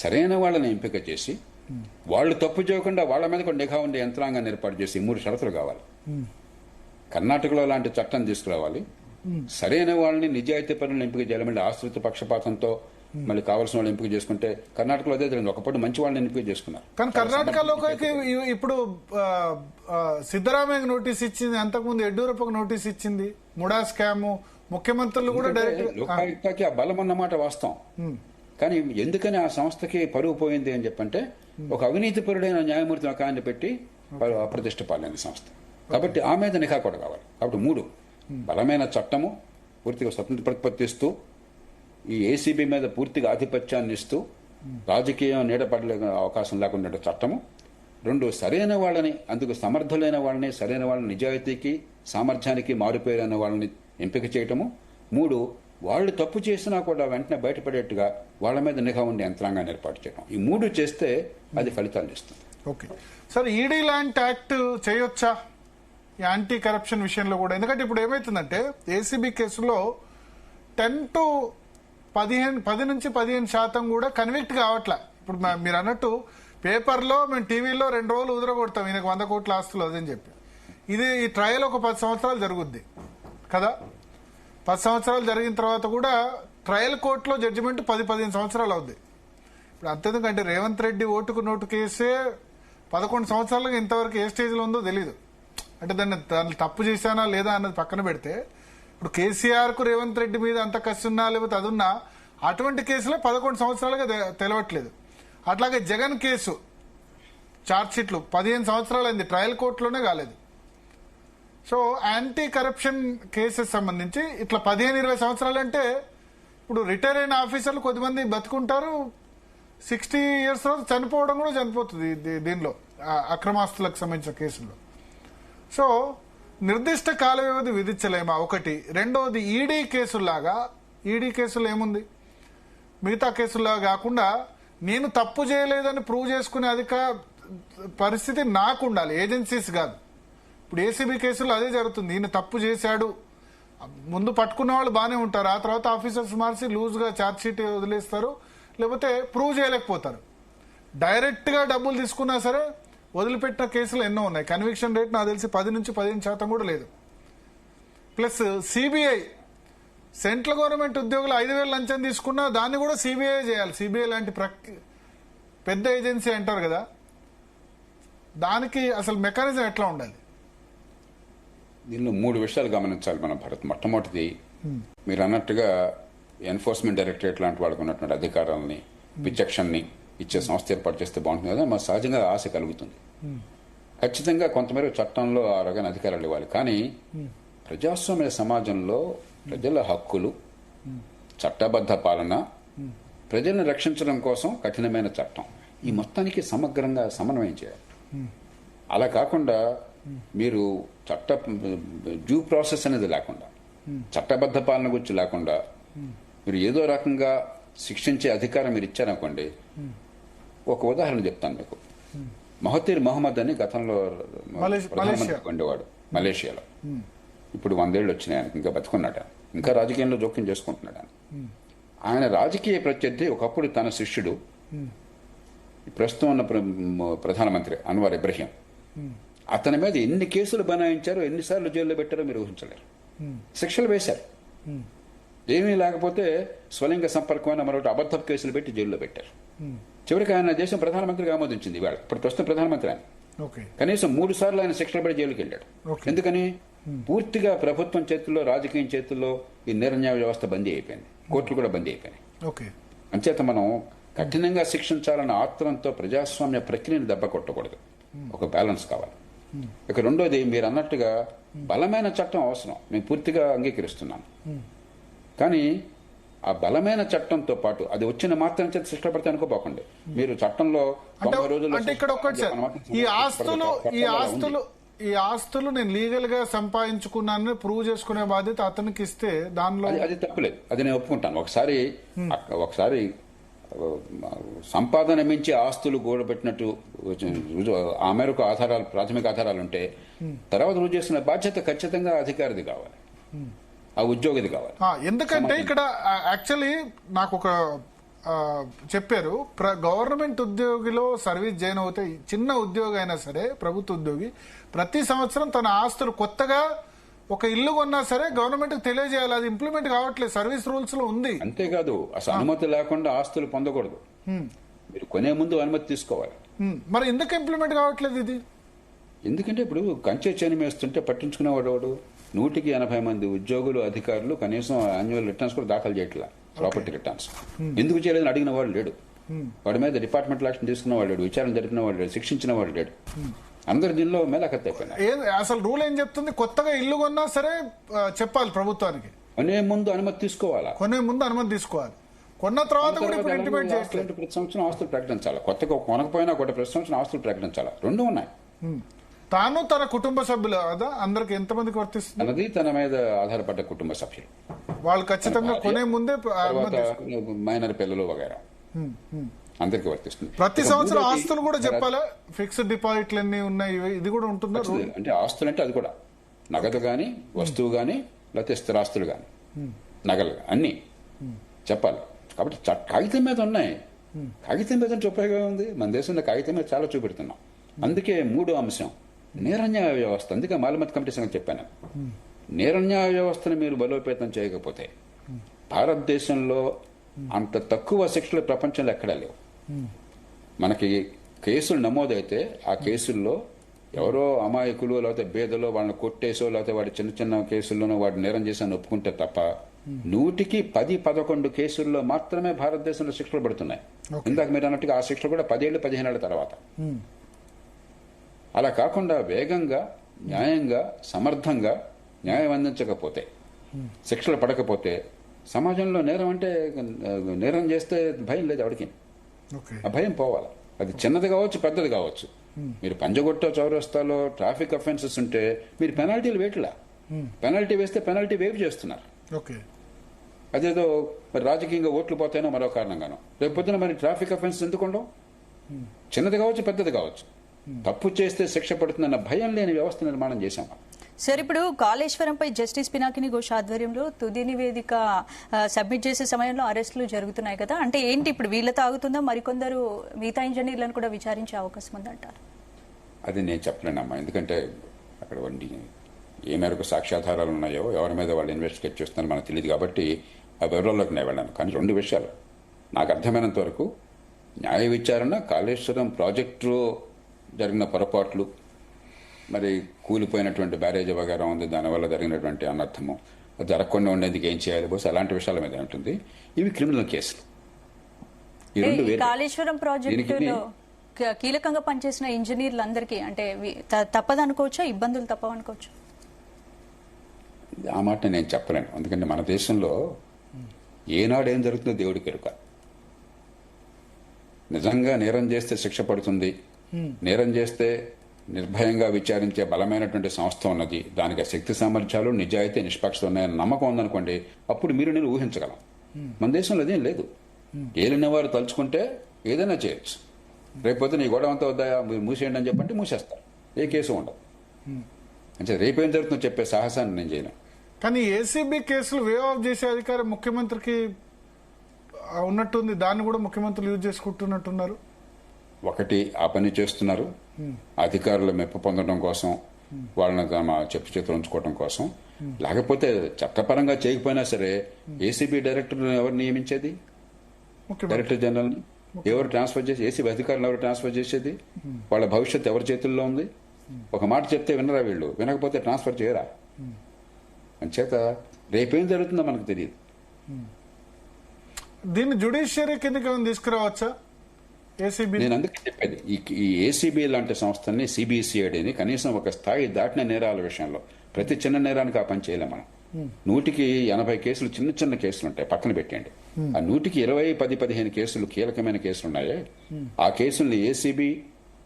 సరైన వాళ్ళని ఎంపిక చేసి వాళ్ళు తప్పు చేయకుండా వాళ్ళ మీద కూడా నిఘా ఉండే యంత్రాంగాన్ని ఏర్పాటు చేసి 3 షరతులు కావాలి. కర్ణాటకలో లాంటి చట్టం తీసుకురావాలి, సరైన వాళ్ళని నిజాయితీ పనులను ఎంపిక చేయాలి. మళ్ళీ ఆశ్రిత పక్షపాతంతో మళ్ళీ కావాల్సిన వాళ్ళు ఎంపిక చేసుకుంటే కర్ణాటకలో అదే జరిగింది. ఒకప్పుడు మంచి వాళ్ళని ఎంపిక చేసుకున్నారు. కానీ కర్ణాటకలో ఇప్పుడు సిద్దరామయ్య నోటీస్ ఇచ్చింది, అంతకుముందు యడ్యూరప్పకు నోటీస్ ఇచ్చింది. ముడా స్కామ్ ముఖ్యమంత్రులు కూడా డైరెక్ట్ లోకాయుక్తకి ఆ బలం అన్నమాట వాస్తవం. కానీ ఎందుకని ఆ సంస్థకి పరువు పోయింది అని చెప్పంటే ఒక అవినీతిపరుడైన న్యాయమూర్తిని ఒక ఆయన పెట్టి అప్రతిష్ట పాలైన సంస్థ. కాబట్టి ఆ మీద నిఘా కూడా కావాలి. కాబట్టి 3 బలమైన చట్టము, పూర్తిగా స్వతంత్ర ప్రతిపత్తిస్తూ ఈ ఏసీబీ మీద పూర్తిగా ఆధిపత్యాన్ని ఇస్తూ రాజకీయం నీడపడలే అవకాశం లేకుండా చట్టము. 2 సరైన వాళ్ళని, అందుకు సమర్థులైన వాళ్ళని, సరైన వాళ్ళని నిజాయితీకి సామర్థ్యానికి మారిపోయిన వాళ్ళని ఎంపిక చేయటము. 3 వాళ్ళు తప్పు చేసినా కూడా వెంటనే బయటపడేట్టుగా వాళ్ళ మీద నిఘా ఉండే యంత్రాంగాన్ని ఏర్పాటు చేయడం. ఈ 3 చేస్తే అది ఫలితాలు ఇస్తుంది. ఓకే సార్, ఈడీ లాంటి యాక్ట్ చేయొచ్చా యాంటీ కరప్షన్ విషయంలో కూడా? ఎందుకంటే ఇప్పుడు ఏమైతుందంటే ఏసీబీ కేసులో 10 నుంచి 15% కూడా కన్విక్ట్ కావట్లే. ఇప్పుడు మీరు అన్నట్టు పేపర్లో మేము టీవీలో 2 రోజులు ఉదరగొడతాం ఈయనకు 100 కోట్ల ఆస్తులు అదని చెప్పి. ఈ ట్రయల్ ఒక 10 సంవత్సరాలు జరుగుద్ది కదా. 10 సంవత్సరాలు జరిగిన తర్వాత కూడా ట్రయల్ కోర్టులో జడ్జిమెంట్ 10-15 సంవత్సరాలు అవుద్ది. ఇప్పుడు అంతేందుకంటే రేవంత్ రెడ్డి ఓటుకు నోటు కేసే 11 సంవత్సరాలుగా ఇంతవరకు ఏ స్టేజ్లో ఉందో తెలీదు. అంటే దాన్ని తప్పు చేశానా లేదా అన్నది పక్కన పెడితే, ఇప్పుడు కేసీఆర్ కు రేవంత్ రెడ్డి మీద అంత కసి ఉన్నా లేకపోతే అదున్నా అటువంటి కేసులో 11 సంవత్సరాలుగా తెలవట్లేదు. అట్లాగే జగన్ కేసు ఛార్జ్ షీట్లు 15 సంవత్సరాలైంది, ట్రయల్ కోర్టులోనే కాలేదు. సో యాంటీ కరప్షన్ కేసెస్ సంబంధించి ఇట్లా 15-20 సంవత్సరాలు అంటే ఇప్పుడు రిటైర్ అయిన ఆఫీసర్లు కొద్దిమంది బతుకుంటారు, 60 years తర్వాత చనిపోవడం కూడా చనిపోతుంది దీనిలో అక్రమాస్తులకు సంబంధించిన కేసుల్లో. సో నిర్దిష్ట కాల వ్యవధి విధించలేమా ఒకటి. రెండవది ఈడీ కేసుల్లాగా, ఈడీ కేసులు ఏముంది, మిగతా కేసుల్లాగా కాకుండా నేను తప్పు చేయలేదని ప్రూవ్ చేసుకునే పరిస్థితి నాకు ఉండాలి, ఏజెన్సీస్ కాదు. ఇప్పుడు ఏసీబీ కేసుల్లో అదే జరుగుతుంది. ఈయన తప్పు చేశాడు, ముందు పట్టుకున్న వాళ్ళు బాగానే ఉంటారు, ఆ తర్వాత ఆఫీసర్స్ మార్చి లూజ్గా ఛార్జ్ షీట్ వదిలేస్తారు, లేకపోతే ప్రూవ్ చేయలేకపోతారు. డైరెక్ట్ గా డబ్బులు తీసుకున్నా సరే వదిలిపెట్టిన కేసులు ఎన్నో ఉన్నాయి. కన్విక్షన్ రేట్ నాకు తెలిసి 10 నుంచి 15% కూడా లేదు. ప్లస్ సిబిఐ, సెంట్రల్ గవర్నమెంట్ ఉద్యోగులు 5,000 లంచం తీసుకున్నా దాన్ని కూడా సిబిఐ చేయాలి. సిబిఐ లాంటి పెద్ద ఏజెన్సీ అంటారు కదా, దానికి అసలు మెకానిజం ఎట్లా ఉండాలి? దీనిలో 3 విషయాలు గమనించాలి మనం భరత్. మొట్టమొదటిది మీరు అన్నట్టుగా ఎన్ఫోర్స్మెంట్ డైరెక్టరేట్ లాంటి వాళ్ళకు ఉన్నటువంటి అధికారాలని, విచక్షణని ఇచ్చే సంస్థ ఏర్పాటు చేస్తే బాగుంటుంది కదా, మాకు సహజంగా ఆశ కలుగుతుంది. ఖచ్చితంగా కొంతమేరకు చట్టంలో ఆ రకమైన అధికారాలు ఇవ్వాలి. కానీ ప్రజాస్వామ్య సమాజంలో ప్రజల హక్కులు, చట్టబద్ధ పాలన, ప్రజలను రక్షించడం కోసం కఠినమైన చట్టం, ఈ మొత్తానికి సమగ్రంగా సమన్వయం చేయాలి. అలా కాకుండా మీరు డ్యూ ప్రాసెస్ అనేది లేకుండా, చట్టబద్ధ పాలన గురించి లేకుండా మీరు ఏదో రకంగా శిక్షించే అధికారం మీరు ఇచ్చారనుకోండి. ఒక ఉదాహరణ చెప్తాను మీకు. మహతీర్ మహమ్మద్ అని గతంలో ప్రధానమంత్రి ఉండేవాడు మలేషియాలో. ఇప్పుడు 100 ఏళ్ళు వచ్చినాయి ఆయనకి, ఇంకా బతుకున్నాడు, ఇంకా రాజకీయంలో జోక్యం చేసుకుంటున్నాడు ఆయన. ఆయన రాజకీయ ప్రత్యర్థి ఒకప్పుడు తన శిష్యుడు, ప్రస్తుతం ఉన్న ప్రధానమంత్రి అన్వర్ ఇబ్రహీం, అతని మీద ఎన్ని కేసులు బనాయించారో, ఎన్నిసార్లు జైల్లో పెట్టారో మీరు ఊహించలేరు. శిక్షలు వేశారు, ఏమీ లేకపోతే స్వలింగ సంపర్కమైన మరొకటి అబద్ధపు కేసులు పెట్టి జైల్లో పెట్టారు. చివరికి ఆయన దేశం ప్రధానమంత్రిగా ఆమోదించింది. ఇవాళ ఇప్పుడు ప్రస్తుతం ప్రధానమంత్రి ఆయన. కనీసం 3 సార్లు ఆయన శిక్షలు పడి జైలుకి వెళ్ళాడు. ఎందుకని? పూర్తిగా ప్రభుత్వం చేతుల్లో, రాజకీయం చేతుల్లో ఈ నిర్ణయ వ్యవస్థ బందీ అయిపోయింది, కోర్టులు కూడా బందీ అయిపోయినాయి. అంచేత మనం కఠినంగా శిక్షించాలన్న ఆత్రంతో ప్రజాస్వామ్య ప్రక్రియను దెబ్బ కొట్టకూడదు. ఒక బ్యాలెన్స్ కావాలి. ఇక రెండోది మీరు అన్నట్టుగా బలమైన చట్టం అవసరం, నేను పూర్తిగా అంగీకరిస్తున్నాను. కానీ ఆ బలమైన చట్టంతో పాటు అది వచ్చిన మాత్రం చేత శిక్ష పడితే అనుకోపోకండి. మీరు చట్టంలో 90 రోజుల్లో అంటే ఇక్కడ ఒకటి సార్, ఈ ఆస్తులు నేను లీగల్ గా సంపాదించుకున్నానని ప్రూవ్ చేసుకునే బాధ్యత అతనికి ఇస్తే దానిలో అది తప్పలేదు, అది నేను ఒప్పుకుంటాను. ఒకసారి సంపాదన మించి ఆస్తులు గోడబెట్టినట్టు ఆ మేరకు ఆధారాలు, ప్రాథమిక ఆధారాలు ఉంటే తర్వాత రుజువు చేస్తున్న బాధ్యత ఖచ్చితంగా అధికారిది కావాలి, ఆ ఉద్యోగిది కావాలి. ఎందుకంటే ఇక్కడ యాక్చువల్లీ నాకు ఒక చెప్పారు, గవర్నమెంట్ ఉద్యోగిలో సర్వీస్ జాయిన్ అవుతే చిన్న ఉద్యోగి అయినా సరే, ప్రభుత్వ ఉద్యోగి ప్రతి సంవత్సరం తన ఆస్తులు కొత్తగా ఒక ఇల్లు కొన్నా సరే గవర్నమెంట్ కి తెలియజేయాలి. అది ఇంప్లిమెంట్ కావట్లేదు, సర్వీస్ రూల్స్ లో ఉంది. అంతేకాదు అసలు అనుమతి లేకుండా ఆస్తులు పొందకూడదు, మీరు కొనే ముందు అనుమతి తీసుకోవాలి. మరి ఎందుకు ఇంప్లిమెంట్ కావట్లేదు ఇది? ఎందుకంటే ఇప్పుడు కంచె చేని వేస్తుంటే పట్టించుకునేవాడు 180 మంది ఉద్యోగులు, అధికారులు కనీసం యాన్యువల్ రిటర్న్స్ కూడా దాఖలు చేయట్లా, ప్రాపర్టీ రిటర్న్స్. ఎందుకు చేయలేదని అడిగిన వాడు లేడు, వాడి మీద డిపార్ట్మెంట్ యాక్షన్ తీసుకున్న వాడు లేడు, విచారణ జరిపిన వాడు లేడు, శిక్షించిన వాడు లేడు. అందరు దీనిలో మేలకత్తైపోయినారు. అసలు రూల్ ఏం చెప్తుంది? కొత్తగా ఇల్లు కొన్నా సరే చెప్పాలి ప్రభుత్వానికి, కొనే ముందు అనుమతి తీసుకోవాలా, కొన్న తర్వాత కూడా ఇప్పుడు ఇంటిమేట్ చేయట్లేదు. ప్రతి సంవత్సరం ఆస్తులు ప్రకటించాలి, కొత్తగా కొనకపోయినా కూడా ప్రతి సంవత్సరం ఆస్తులు ప్రకటించాలి. రెండు ఉన్నాయి. తాను తన కుటుంబ సభ్యులు కదా, అందరికి ఎంతమందికి వర్తిస్తుంది అన్నది తన మీద ఆధారపడ్డ కుటుంబ సభ్యులు, వాళ్ళు ఖచ్చితంగా కొనే ముందే మైనర్ పిల్లలు వగైరా అందరికి వర్తిస్తుంది. ప్రతి సంవత్సరం ఆస్తులు కూడా చెప్పాలా, ఫిక్స్డ్ డిపాజిట్లు ఎన్ని ఉన్నాయి ఇది కూడా ఉంటుందా? అంటే ఆస్తులు అంటే అది కూడా నగదు గాని, వస్తువు గాని, లేకపోతే స్థిరాస్తులు గాని, నగలు అన్ని చెప్పాలి. కాబట్టి కాగితం మీద ఉన్నాయి, కాగితం మీద ఉపయోగం ఉంది. మన దేశంలో కాగితం మీద చాలా చూపెడుతున్నాం. అందుకే 3వ అంశం నేరన్యాయ వ్యవస్థ. అందుకే మాలమత్ కమిటీ సంగతి చెప్పాను. నేరన్యాయ వ్యవస్థను మీరు బలోపేతం చేయకపోతే భారతదేశంలో అంత తక్కువ శిక్షలు ప్రపంచంలో ఎక్కడా లేవు. మనకి కేసులు నమోదైతే ఆ కేసుల్లో ఎవరో అమాయకులు లేకపోతే బేదలో వాళ్ళని కొట్టేసో లేకపోతే వాడి చిన్న చిన్న కేసుల్లోనో వాడు నేరం చేశాను ఒప్పుకుంటే తప్ప 100కి 10-11 కేసుల్లో మాత్రమే భారతదేశంలో శిక్షలు పడుతున్నాయి. ఇందాక మీరు అన్నట్టుగా ఆ శిక్షలు కూడా 10 ఏళ్ళు 15 ఏళ్ల తర్వాత. అలా కాకుండా వేగంగా, న్యాయంగా, సమర్థంగా న్యాయం అందించకపోతే, శిక్షలు పడకపోతే సమాజంలో నేరం చేస్తే భయం లేదు ఎవరికి. ఆ భయం పోవాలి. అది చిన్నది కావచ్చు, పెద్దది కావచ్చు. మీరు పంజగుట్ట చౌరస్తాలో ట్రాఫిక్ అఫెన్సెస్ ఉంటే మీరు పెనాల్టీలు వేయట్లా, పెనాల్టీ వేస్తే పెనాల్టీ వేవ్ చేస్తున్నారు. అదేదో మరి రాజకీయంగా ఓట్లు పోతాయనో మరో కారణంగానో. రేపు పొద్దున మరి ట్రాఫిక్ అఫెన్సెస్ ఎందుకు ఉండవు? చిన్నది కావచ్చు, పెద్దది కావచ్చు. తప్పు చేస్తే శిక్ష పడుతుందన్న భయం లేని వ్యవస్థ నిర్మాణం చేశాం. సార్, ఇప్పుడు కాళేశ్వరంపై జస్టిస్ పినాకిని ఘోష్ ఆధ్వర్యంలో తుది నివేదిక సబ్మిట్ చేసే సమయంలో అరెస్టులు జరుగుతున్నాయి కదా, అంటే ఏంటి ఇప్పుడు వీళ్ళతో ఆగుతుందా? మరికొందరు మిగతా ఇంజనీర్లను కూడా విచారించే అవకాశం ఉందంటారు? అది నేను చెప్పలేనమ్మా, ఎందుకంటే అక్కడ ఏ మేరకు సాక్ష్యాధారాలు ఉన్నాయో, ఎవరి మీద వాళ్ళు ఇన్వెస్టిగేట్ చేస్తున్నారో మనకు తెలియదు. కాబట్టి ఆ వివరాల్లోకి నేను వెళ్ళాను. కానీ 2 విషయాలు నాకు అర్థమైనంత వరకు, న్యాయ విచారణ కాళేశ్వరం ప్రాజెక్టు జరిగిన పొరపాట్లు, మరి కూలిపోయినటువంటి బ్యారేజ్ వగైరా ఉంది, దానివల్ల జరిగినటువంటి అనర్థము, అది జరగకుండా ఉండేందుకు ఏం చేయాలి, బహుశా అలాంటి విషయాల మీద ఉంటుంది. ఇవి క్రిమినల్ కేసులు. ఈ 2 వేరు. కాళేశ్వరం ప్రాజెక్టులో కీలకంగా పనిచేసిన ఇంజనీర్లందరికీ అంటే తప్పదనుకోవచ్చా, ఇబ్బందులు తప్పవనుకోవచ్చు? ఆ మాట నేను చెప్పలేను. ఎందుకంటే మన దేశంలో ఏనాడు ఏం జరుగుతుందో దేవుడికి ఎరుక. నిజంగా నేరం చేస్తే శిక్ష పడుతుంది, నేరం చేస్తే నిర్భయంగా విచారించే బలమైనటువంటి సంస్థ ఉన్నది, దానికి శక్తి సామర్థ్యాలు, నిజాయితీ, నిష్పక్షత ఉన్నాయని నమ్మకం ఉందనుకోండి, అప్పుడు మీరు నేను ఊహించగలం. మన దేశంలో అదేం లేదు. ఏలిన వారు తలుచుకుంటే ఏదైనా చేయొచ్చు. రేపొద్దు నీ గొడవ అంతా వద్దాయా, మీరు మూసేయండి అని చెప్పంటే మూసేస్తారు, ఏ కేసు ఉండదు. అంటే రేపేం జరుగుతుందో చెప్పే సాహసాన్ని నేను చేయను. కానీ ఏసీబీ కేసులు వేవ్ ఆఫ్ చేసే అధికారం ముఖ్యమంత్రికి ఉన్నట్టుంది, దాన్ని కూడా ముఖ్యమంత్రులు యూజ్ చేసుకుంటున్నట్టున్నారు. ఒకటి ఆ పని చేస్తున్నారు, అధికారుల మెప్పు పొందడం కోసం, వాళ్ళని తమ చెప్పు చేతులు ఉంచుకోవడం కోసం. లేకపోతే చట్టపరంగా చేయకపోయినా సరే ఏసీబీ డైరెక్టర్ ఎవరు నియమించేది? డైరెక్టర్ జనరల్ ని ఎవరు ట్రాన్స్ఫర్ చేసి, ఏసీబీ అధికారులు ఎవరు ట్రాన్స్ఫర్ చేసేది? వాళ్ళ భవిష్యత్తు ఎవరి చేతుల్లో ఉంది? ఒక మాట చెప్తే వినరా వీళ్ళు, వినకపోతే ట్రాన్స్ఫర్ చేయరా? అంచేత రేపేం జరుగుతుందో మనకు తెలియదు. దీన్ని జ్యుడిషియరీ కిందకి తీసుకురావచ్చా ఏసీబీ? నేను అందుకే చెప్పేది, ఈ ఏసీబీ లాంటి సంస్థల్ని, సిబిసిఐడిని కనీసం ఒక స్థాయి దాటిన నేరాల విషయంలో ప్రతి చిన్న నేరానికి ఆ పని చేయలేం మనం. 100కి 80 కేసులు చిన్న చిన్న కేసులు ఉంటాయి, పక్కన పెట్టండి. ఆ 100కి 20, 10-15 కేసులు కీలకమైన కేసులు ఉన్నాయే, ఆ కేసుల్ని ఏసీబీ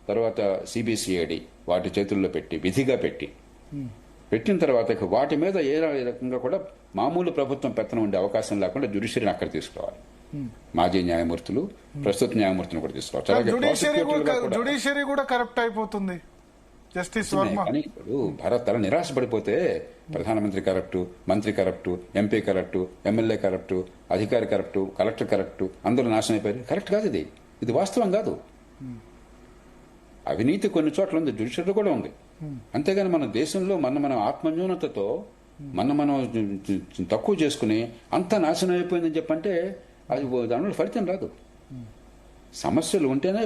తర్వాత సిబిసిఐడి వాటి చేతుల్లో పెట్టి విధిగా పెట్టిన తర్వాత ఇక వాటి మీద ఏ రకంగా కూడా మామూలు ప్రభుత్వం పెత్తనం ఉండే అవకాశం లేకుండా జ్యుడిషియరీని అక్కడ తీసుకురావాలి. మాజీ న్యాయమూర్తులు, ప్రస్తుత న్యాయమూర్తులను కూడా తీసుకోవచ్చు. అలాగే జ్యుడిషియరీ కూడా కరప్ట్ అయిపోతుంది. జస్టిస్ వర్మ కానీ ఇప్పుడు భారత్ అలా నిరాశపడిపోతే ప్రధానమంత్రి కరప్టు, మంత్రి కరప్టు, ఎంపీ కరప్టు, ఎమ్మెల్యే కరప్టు, అధికారి కరప్టు, కలెక్టర్ కరప్టు, అందరూ నాశనం అయిపోయారు. కరెక్ట్ కాదు ఇది వాస్తవం కాదు. అవినీతి కొన్ని చోట్ల ఉంది, జ్యుడిషియరీ కూడా ఉంది. అంతేగాని మన దేశంలో మన ఆత్మన్యూనతతో మనం తక్కువ చేసుకుని అంతా నాశనం అయిపోయిందని చెప్పంటే అది దానివల్ల ఫలితం రాదు. సమస్యలు ఉంటేనే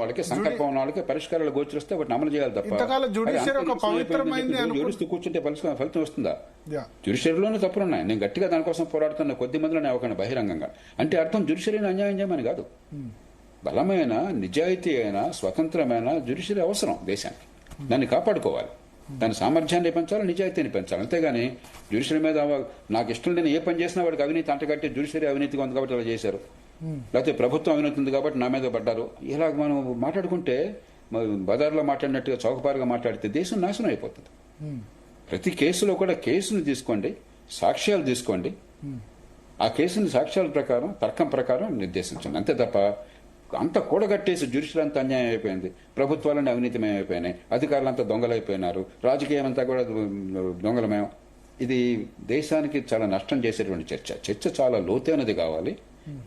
వాళ్ళకి సంకల్పం ఉన్న వాళ్ళకి పరిష్కారాలు గోచరిస్తే వాటిని అమలు చేయాలి తప్ప ఏడుస్తూ కూర్చుంటే ఫలితం వస్తుందా? జ్యుడిషియరీలోనే తప్పులున్నాయి. నేను గట్టిగా దానికోసం పోరాడుతున్న కొద్ది మందిలోనే అవ్వకుండా బహిరంగంగా అంటే అర్థం జ్యుడిషియరీని అన్యాయం చేయమని కాదు. బలమైన, నిజాయితీ అయిన, స్వతంత్రమైన జ్యుడిషియరీ అవసరం దేశానికి. దాన్ని కాపాడుకోవాలి, దాని సామర్థ్యాన్ని పెంచాలి, నిజాయితీని పెంచాలి. అంతేగాని జ్యుడిషియరీ మీద నాకు ఇష్టం లేని ఏ పని చేసినా వాడికి అవినీతి అంటగట్టి జ్యుడిషియరీ అవినీతిగా ఉంది కాబట్టి అలా చేశారు, లేకపోతే ప్రభుత్వం అవినీతి ఉంది కాబట్టి నా మీద పడ్డారు, ఇలాగ మనం మాట్లాడుకుంటే బజార్లో మాట్లాడినట్టుగా చౌకపారుగా మాట్లాడితే దేశం నాశనం అయిపోతుంది. ప్రతి కేసులో కూడా కేసును తీసుకోండి, సాక్ష్యాలు తీసుకోండి, ఆ కేసుని సాక్ష్యాల ప్రకారం, తర్కం ప్రకారం నిర్దేశించండి. అంతే తప్ప అంత కూడగట్టేసి జ్యుడిషియరీ అంతా అన్యాయం అయిపోయింది, ప్రభుత్వాలన్నీ అవినీతిమయం అయిపోయినాయి, అధికారులంతా దొంగలైపోయినారు, రాజకీయం అంతా కూడా దొంగలమయం. ఇది దేశానికి చాలా నష్టం చేసేటువంటి చర్చ చాలా లోతైనది కావాలి,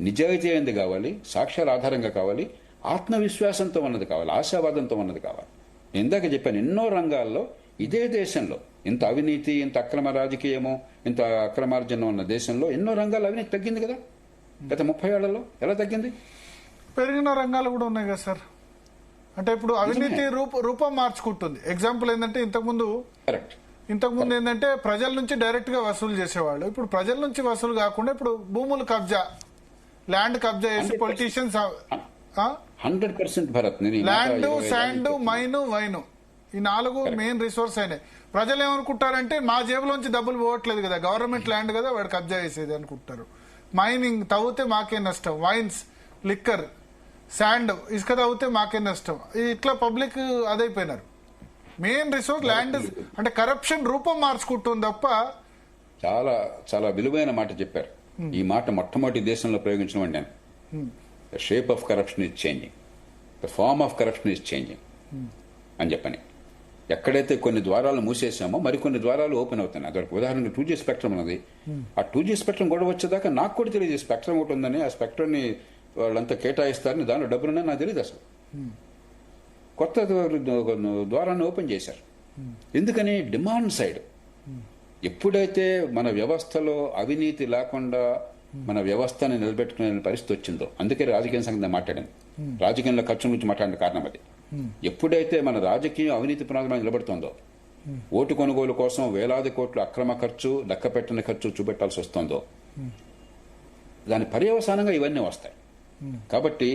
నిజాయితీ అయినది కావాలి, సాక్ష్యాల ఆధారంగా కావాలి, ఆత్మవిశ్వాసంతో ఉన్నది కావాలి, ఆశావాదంతో ఉన్నది కావాలి. ఇందాక చెప్పాను, ఎన్నో రంగాల్లో ఇదే దేశంలో ఇంత అవినీతి, ఇంత అక్రమ రాజకీయము, ఇంత అక్రమార్జన ఉన్న దేశంలో ఎన్నో రంగాల్లో అవినీతి తగ్గింది కదా గత 30 ఏళ్లలో. ఎలా తగ్గింది? పెరిగిన రంగాలు కూడా ఉన్నాయి కదా సార్. అంటే ఇప్పుడు అవినీతి రూపం మార్చుకుంటుంది. ఎగ్జాంపుల్ ఏంటంటే ఇంతకుముందు ఏంటంటే ప్రజల నుంచి డైరెక్ట్ గా వసూలు చేసేవాళ్ళు. ఇప్పుడు ప్రజల నుంచి వసూలు కాకుండా ఇప్పుడు భూములు కబ్జా, ల్యాండ్ కబ్జా చేసి politicians 100% Bharat, land, sand, mine, wine ఈ 4 మెయిన్ రిసోర్స్ అయినాయి. ప్రజలు ఏమనుకుంటారంటే మా జేబులోంచి డబ్బులు పోవట్లేదు కదా, గవర్నమెంట్ ల్యాండ్ కదా వాడు కబ్జా చేసేది అనుకుంటారు. మైనింగ్ తవ్వితే మాకే నష్టం, వైన్స్, లిక్కర్, శాండ్, ఇసుక తవ్వితే మాకే నష్టం. ఇట్లా పబ్లిక్ అదైపోయినారు. Main resource land. అంటే కరప్షన్ రూపం మార్చుకుంటుంది తప్ప. చాలా చాలా విలువైన మాట చెప్పారు. ఈ మాట మొట్టమొదటి దేశంలో ప్రయోగించిన నేను. The shape of corruption is changing, the form of corruption is changing అని చెప్పని. ఎక్కడైతే కొన్ని ద్వారాలు మూసేసామో మరికొన్ని ద్వారాలు ఓపెన్ అవుతున్నాయి. అదొక ఉదాహరణకు 2G స్పెక్ట్రమ్ ఉన్నది. ఆ 2G స్పెక్ట్రమ్ గొడవ వచ్చేదాకా నాకు కూడా తెలియదు స్పెక్ట్రమ్ ఒకటి ఉందని. ఆ స్పెక్ట్రమ్ని వాళ్ళంతా కేటాయిస్తారని, దానిలో డబ్బులున్నాయని నాకు తెలియదు అసలు. కొత్త ద్వారాన్ని ఓపెన్ చేశారు. ఎందుకని? Demand side. ఎప్పుడైతే మన వ్యవస్థలో అవినీతి లేకుండా మన వ్యవస్థని నిలబెట్టుకునే పరిస్థితి వచ్చిందో, అందుకే రాజకీయ సంగతి మాట్లాడింది. రాజకీయంలో ఖర్చు గురించి మాట్లాడిన కారణం అది. ఎప్పుడైతే మన రాజకీయం అవినీతి పునాదులు నిలబడుతుందో, ఓటు కొనుగోలు కోసం వేలాది కోట్లు అక్రమ ఖర్చు, లెక్కపెట్టిన ఖర్చు చూపెట్టాల్సి వస్తుందో, దాని పర్యవసానంగా ఇవన్నీ వస్తాయి. కాబట్టి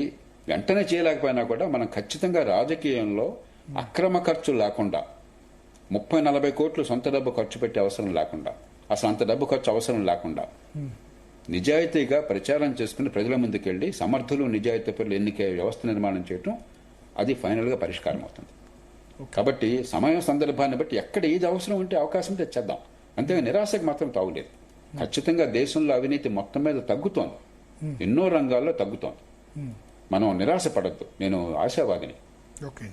వెంటనే చేయలేకపోయినా కూడా మనం ఖచ్చితంగా రాజకీయంలో అక్రమ ఖర్చు లేకుండా, 30-40 కోట్లు సొంత డబ్బు ఖర్చు పెట్టే అవసరం లేకుండా, అసలు అంత డబ్బు ఖర్చు అవసరం లేకుండా నిజాయితీగా ప్రచారం చేసుకుని ప్రజల ముందుకెళ్లి సమర్థులు, నిజాయితీ పరులు ఎన్నికే వ్యవస్థ నిర్మాణం చేయటం, అది ఫైనల్ గా పరిష్కారం అవుతుంది. కాబట్టి సమయం, సందర్భాన్ని బట్టి ఎక్కడ ఏది అవసరం ఉంటే అవకాశం తెచ్చేద్దాం. అంతేగా నిరాశకు మాత్రం తావులేదు. ఖచ్చితంగా దేశంలో అవినీతి మొత్తం మీద తగ్గుతోంది, ఎన్నో రంగాల్లో తగ్గుతోంది. మనం నిరాశ పడద్దు. నేను ఆశావాదిని.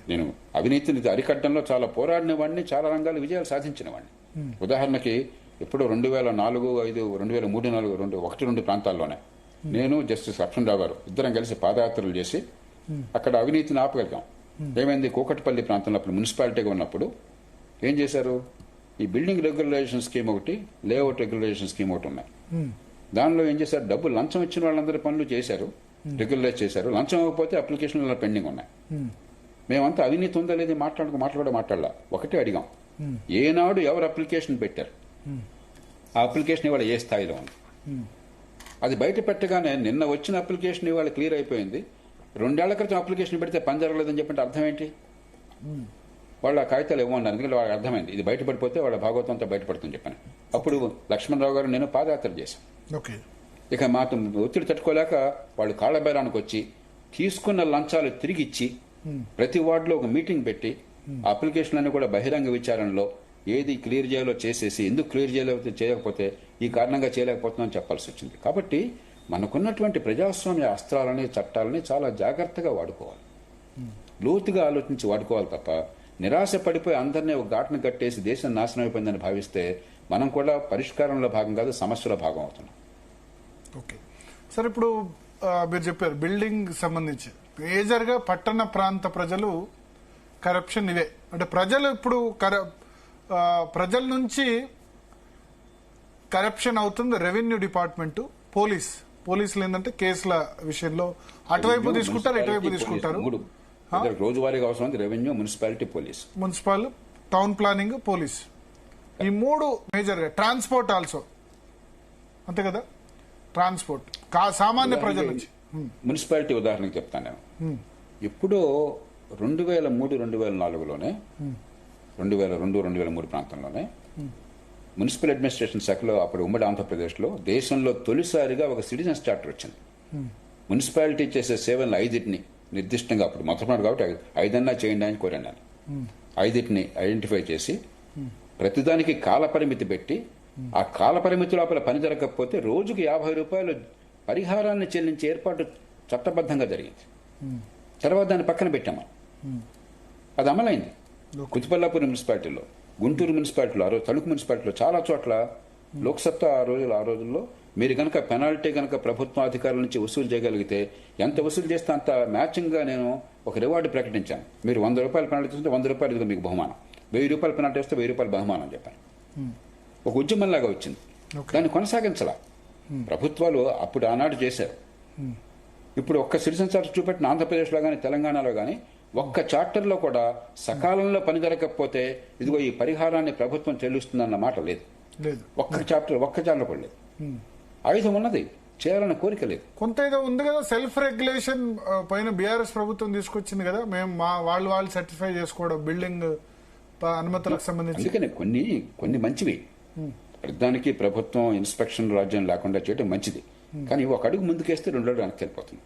నేను అవినీతిని అరికట్టడంలో చాలా పోరాడిన వాడిని, చాలా రంగాలు విజయాలు సాధించిన వాడిని. ఉదాహరణకి ఇప్పుడు 2004, 2005, 2003, 2004, 1-2 ప్రాంతాల్లోనే నేను జస్టిస్ లక్ష్మణరావు గారు ఇద్దరం కలిసి పాదయాత్రలు చేసి అక్కడ అవినీతిని ఆపగలిగాం. ఏమైంది? కూకట్పల్లి ప్రాంతంలో అప్పుడు మున్సిపాలిటీగా ఉన్నప్పుడు ఏం చేశారు? ఈ బిల్డింగ్ రెగ్యులేషన్ స్కీమ్ ఒకటి, లేఅవుట్ రెగ్యులేషన్ స్కీమ్ ఒకటి ఉన్నాయి. దానిలో ఏం చేశారు? డబ్బులు లంచం ఇచ్చిన వాళ్ళందరి పనులు చేశారు, రెగ్యులరైజ్ చేశారు. లంచం ఇవ్వకపోతే అప్లికేషన్లు పెండింగ్ ఉన్నాయి. మేమంతా అవినీతి ఉందా లేదా మాట్లాడాల. ఒకటే అడిగాం, ఏనాడు ఎవరు అప్లికేషన్ పెట్టారు, ఆ అప్లికేషన్ ఇవాళ ఏ స్థాయిలో ఉంది. అది బయట పెట్టగానే నిన్న వచ్చిన అప్లికేషన్ ఇవాళ క్లియర్ అయిపోయింది. 2 ఏళ్ల క్రితం అప్లికేషన్ పెడితే పని జరగలేదని చెప్పంటే అర్థం ఏంటి? వాళ్ళు ఆ కాగితాలు ఇవ్వమన్నారు. ఎందుకంటే వాళ్ళకి అర్థమైంది ఇది బయటపడిపోతే వాళ్ళ భాగవతం అంతా బయటపడుతుందని చెప్పాను. అప్పుడు లక్ష్మణరావు గారు నేను పాదయాత్ర చేశాం. ఓకే. ఇక మాత్రం ఒత్తిడి తట్టుకోలేక వాళ్ళు కాళ్ల బేరానికి వచ్చి తీసుకున్న లంచాలు తిరిగి ఇచ్చి ప్రతి వార్డులో ఒక మీటింగ్ పెట్టి అప్లికేషన్లన్నీ కూడా బహిరంగ విచారణలో ఏది క్లియర్ చేయాలో చేసేసి ఎందుకు క్లియర్ చేయకపోతే ఈ కారణంగా చేయలేకపోతున్నామని చెప్పాల్సి వచ్చింది. కాబట్టి మనకున్నటువంటి ప్రజాస్వామ్య అస్త్రాలని చట్టాలని చాలా జాగ్రత్తగా వాడుకోవాలి, లోతుగా ఆలోచించి వాడుకోవాలి తప్ప నిరాశ పడిపోయి అందరినీ ఒక ఘాటును కట్టేసి దేశం నాశనం అయిపోయిందని భావిస్తే మనం కూడా పరిష్కారంలో భాగం కాదు, సమస్యలో భాగం అవుతున్నాం. ఓకే సార్, ఇప్పుడు మీరు చెప్పారు బిల్డింగ్ సంబంధించి మేజర్గా పట్టణ ప్రాంత ప్రజలు కరప్షన్ ఇవే అంటే ప్రజలు ఇప్పుడు ప్రజల నుంచి కరప్షన్ అవుతుంది రెవెన్యూ డిపార్ట్మెంట్, పోలీసులు ఏంటంటే కేసుల విషయంలో అటువైపు తీసుకుంటారు ఇటువైపు తీసుకుంటారు. రోజువారీగా అవసరం revenue, municipality, municipal, town planning, police, ఈ మూడు మేజర్గా. ట్రాన్స్పోర్ట్ ఆల్సో అంతే కదా, ట్రాన్స్పోర్ట్ సామాన్య ప్రజల నుంచి. మున్సిపాలిటీ ఉదాహరణకు చెప్తాను నేను. ఇప్పుడు 2003-2004లోనే 2002-2003 ప్రాంతంలోనే మున్సిపల్ అడ్మినిస్ట్రేషన్ శాఖలో అప్పుడు ఉమ్మడి ఆంధ్రప్రదేశ్లో దేశంలో తొలిసారిగా ఒక సిటిజన్స్ చార్టర్ వచ్చింది. మున్సిపాలిటీ చేసే సేవలను 5 నిర్దిష్టంగా అప్పుడు మొదటి కాబట్టి 5 చేయండి అని కోరాను నేను. 5 ఐడెంటిఫై చేసి ప్రతిదానికి కాలపరిమితి పెట్టి ఆ కాలపరిమితి లోపల పని జరగకపోతే రోజుకు 50 రూపాయలు పరిహారాన్ని చెల్లించే ఏర్పాటు చట్టబద్ధంగా జరిగింది. తర్వాత దాన్ని పక్కన పెట్టాము, అది అమలైంది. కుతుపల్లాపూర్ మున్సిపాలిటీలో, గుంటూరు మున్సిపాలిటీలో, తణుకు మున్సిపాలిటీలో చాలా చోట్ల లోక్సత్తా ఆ రోజుల్లో మీరు కనుక పెనాల్టీ కనుక ప్రభుత్వ అధికారుల నుంచి వసూలు చేయగలిగితే ఎంత వసూలు చేస్తే అంత మ్యాచింగ్ గా నేను ఒక రివార్డు ప్రకటించాను. మీరు 100 రూపాయలు పెనాల్టీ చేస్తే 100 రూపాయలు ఇదిగో మీకు బహుమానం, 1000 రూపాయలు పెనాల్టీ వస్తే 1000 రూపాయలు బహుమానం చెప్పాను. ఒక ఉద్యమంలాగా వచ్చింది. దాన్ని కొనసాగించాల ప్రభుత్వాలు అప్పుడు ఆనాడు చేశారు. ఇప్పుడు ఒక్క సిటిజన్ చార్టర్ చూపెట్టిన ఆంధ్రప్రదేశ్లో కానీ తెలంగాణలో కానీ ఒక్క చార్టర్లో కూడా సకాలంలో పని జరగకపోతే ఇదిగో ఈ పరిహారాన్ని ప్రభుత్వం చెల్లిస్తుందన్న మాట లేదు. ఒక్క చార్టర్ కూడా లేదు. ఆయుధం ఉన్నది, చేయాలన్న కోరిక లేదు. కొంత ఏదో ఉంది కదా, సెల్ఫ్ రెగ్యులేషన్ పైన బీఆర్ఎస్ ప్రభుత్వం తీసుకొచ్చింది కదా, మేము వాళ్ళు సర్టిఫై చేసుకోవడం బిల్డింగ్ అనుమతులకు సంబంధించి. అందుకనే కొన్ని మంచివి. దానికి ప్రభుత్వం ఇన్స్పెక్షన్ రాజ్యం లేకుండా చేయడం మంచిది. కానీ ఒక అడుగు ముందుకేస్తే 2 అడుగులు వెనక్కి వెళ్ళిపోతుంది.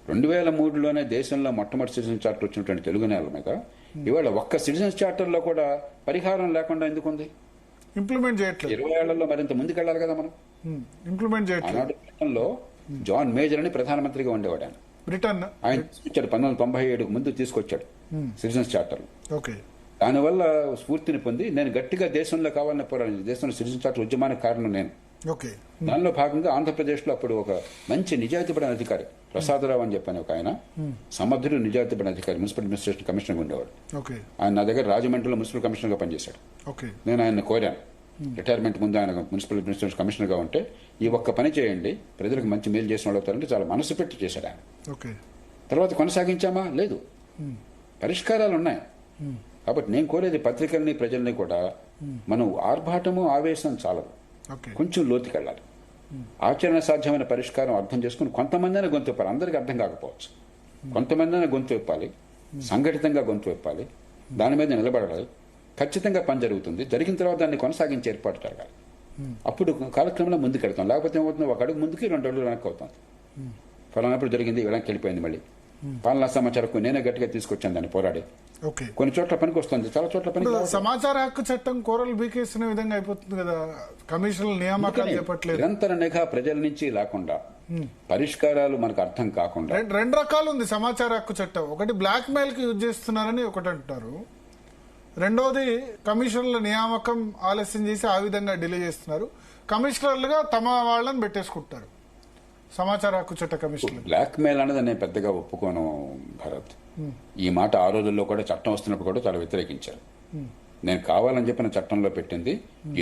2003లోనే దేశంలో మొట్టమొదటి సిటిజన్ చార్టర్ వచ్చినటువంటి తెలుగు నేల మీద ఇవాళ ఒక్క సిటిజన్ చార్టర్ లో కూడా పరిహారం లేకుండా ఎందుకుంది? ఇంప్లిమెంట్ చేయట్లేదు. 20 ఏళ్లలో మరింత ముందుకెళ్లాలి కదా మనం. ఇంప్లిమెంట్ చేయట్లేదు. బ్రిటన్లో జాన్ మేజర్ అని ప్రధానమంత్రిగా ఉండేవాడు ఆయన. బ్రిటన్ ఆయన తీసుకొచ్చాడు 1997 ముందు తీసుకొచ్చాడు సిటిజన్స్ చార్టర్. ఓకే. దానివల్ల స్ఫూర్తిని పొంది నేను గట్టిగా దేశంలో కావాలని పోరాడింది. దేశంలో సిటిజన్ చార్టర్ ఉద్యమానికి కారణం నేను. దానిలో భాగంగా ఆంధ్రప్రదేశ్ లో అప్పుడు ఒక మంచి నిజాయితీపడిన అధికారి ప్రసాదరావు అని చెప్పాను, ఒక ఆయన సమర్థుడు నిజాయితీపడిన అధికారి, మున్సిపల్ అడ్మినిస్ట్రేషన్ కమిషనర్ ఉండేవాడు. ఆయన నా దగ్గర రాజమండ్రిలో మున్సిపల్ కమిషనర్ గా పనిచేశాడు. నేను ఆయన కోరాను, రిటైర్మెంట్ ముందు ఆయన మున్సిపల్ అడ్మినిస్ట్రేషన్ కమిషనర్ గా ఉంటే ఈ ఒక్క పని చేయండి, ప్రజలకు మంచి మేలు చేసిన వాళ్ళు అవుతారంటే చాలా మనసు పెట్టి చేశాడు ఆయన. తర్వాత కొనసాగించామా? లేదు. పరిష్కారాలు ఉన్నాయి. కాబట్టి నేను కోరేది పత్రికల్ని ప్రజల్ని కూడా మనం ఆర్భాటము ఆవేశం చాలదు, కొంచెం లోతుకెళ్ళాలి. ఆచరణ సాధ్యమైన పరిష్కారం అర్థం చేసుకుని కొంతమందినే గొంతు విప్పాలి. అందరికీ అర్థం కాకపోవచ్చు, కొంతమందినే గొంతు విప్పాలి, సంఘటితంగా గొంతు విప్పాలి, దాని మీద నిలబడాలి. ఖచ్చితంగా పని జరుగుతుంది. జరిగిన తర్వాత దాన్ని కొనసాగించే ఏర్పాటు జరగాలి. అప్పుడు కాలక్రమంలో ముందుకెళ్తాం. లేకపోతే ఏమవుతుంది, ఒక అడుగు ముందుకి 2 అడుగులు వెనక్కి అవుతాం. ఫలానప్పుడు జరిగింది, వెనక్కి వెళ్ళిపోయింది. మళ్ళీ పాలనా సమాచారం నేనే గట్టిగా తీసుకొచ్చాను దాన్ని పోరాడి. కొన్ని చోట్ల పనికి వస్తుంది, చాలా చోట్ల పనికి. సమాచార హక్కు చట్టం కోరలు బీకేసిన విధంగా అయిపోతుంది కదా, కమిషనర్ నియామకాలు చేపట్టలేదు. నిరంతర నిఘా ప్రజల నుంచి లేకుండా పరిష్కారాలు మనకు అర్థం కాకుండా 2 రకాలు ఉంది సమాచార హక్కు చట్టం. ఒకటి బ్లాక్ మెయిల్ కి యూజ్ చేస్తున్నారని ఒకటి అంటున్నారు, రెండోది కమిషనర్ల నియామకం ఆలస్యం చేసి ఆ విధంగా డిలే చేస్తున్నారు. కమిషనర్లుగా తమ వాళ్ళని పెట్టేసుకుంటారు సమాచార హక్కు చట్ట కమిషనర్. బ్లాక్ మెయిల్ అనేది నేను పెద్దగా ఒప్పుకోను భరత్. ఈ మాట ఆ రోజుల్లో కూడా చట్టం వస్తున్నప్పుడు కూడా చాలా వ్యతిరేకించారు. నేను కావాలని చెప్పిన చట్టంలో పెట్టింది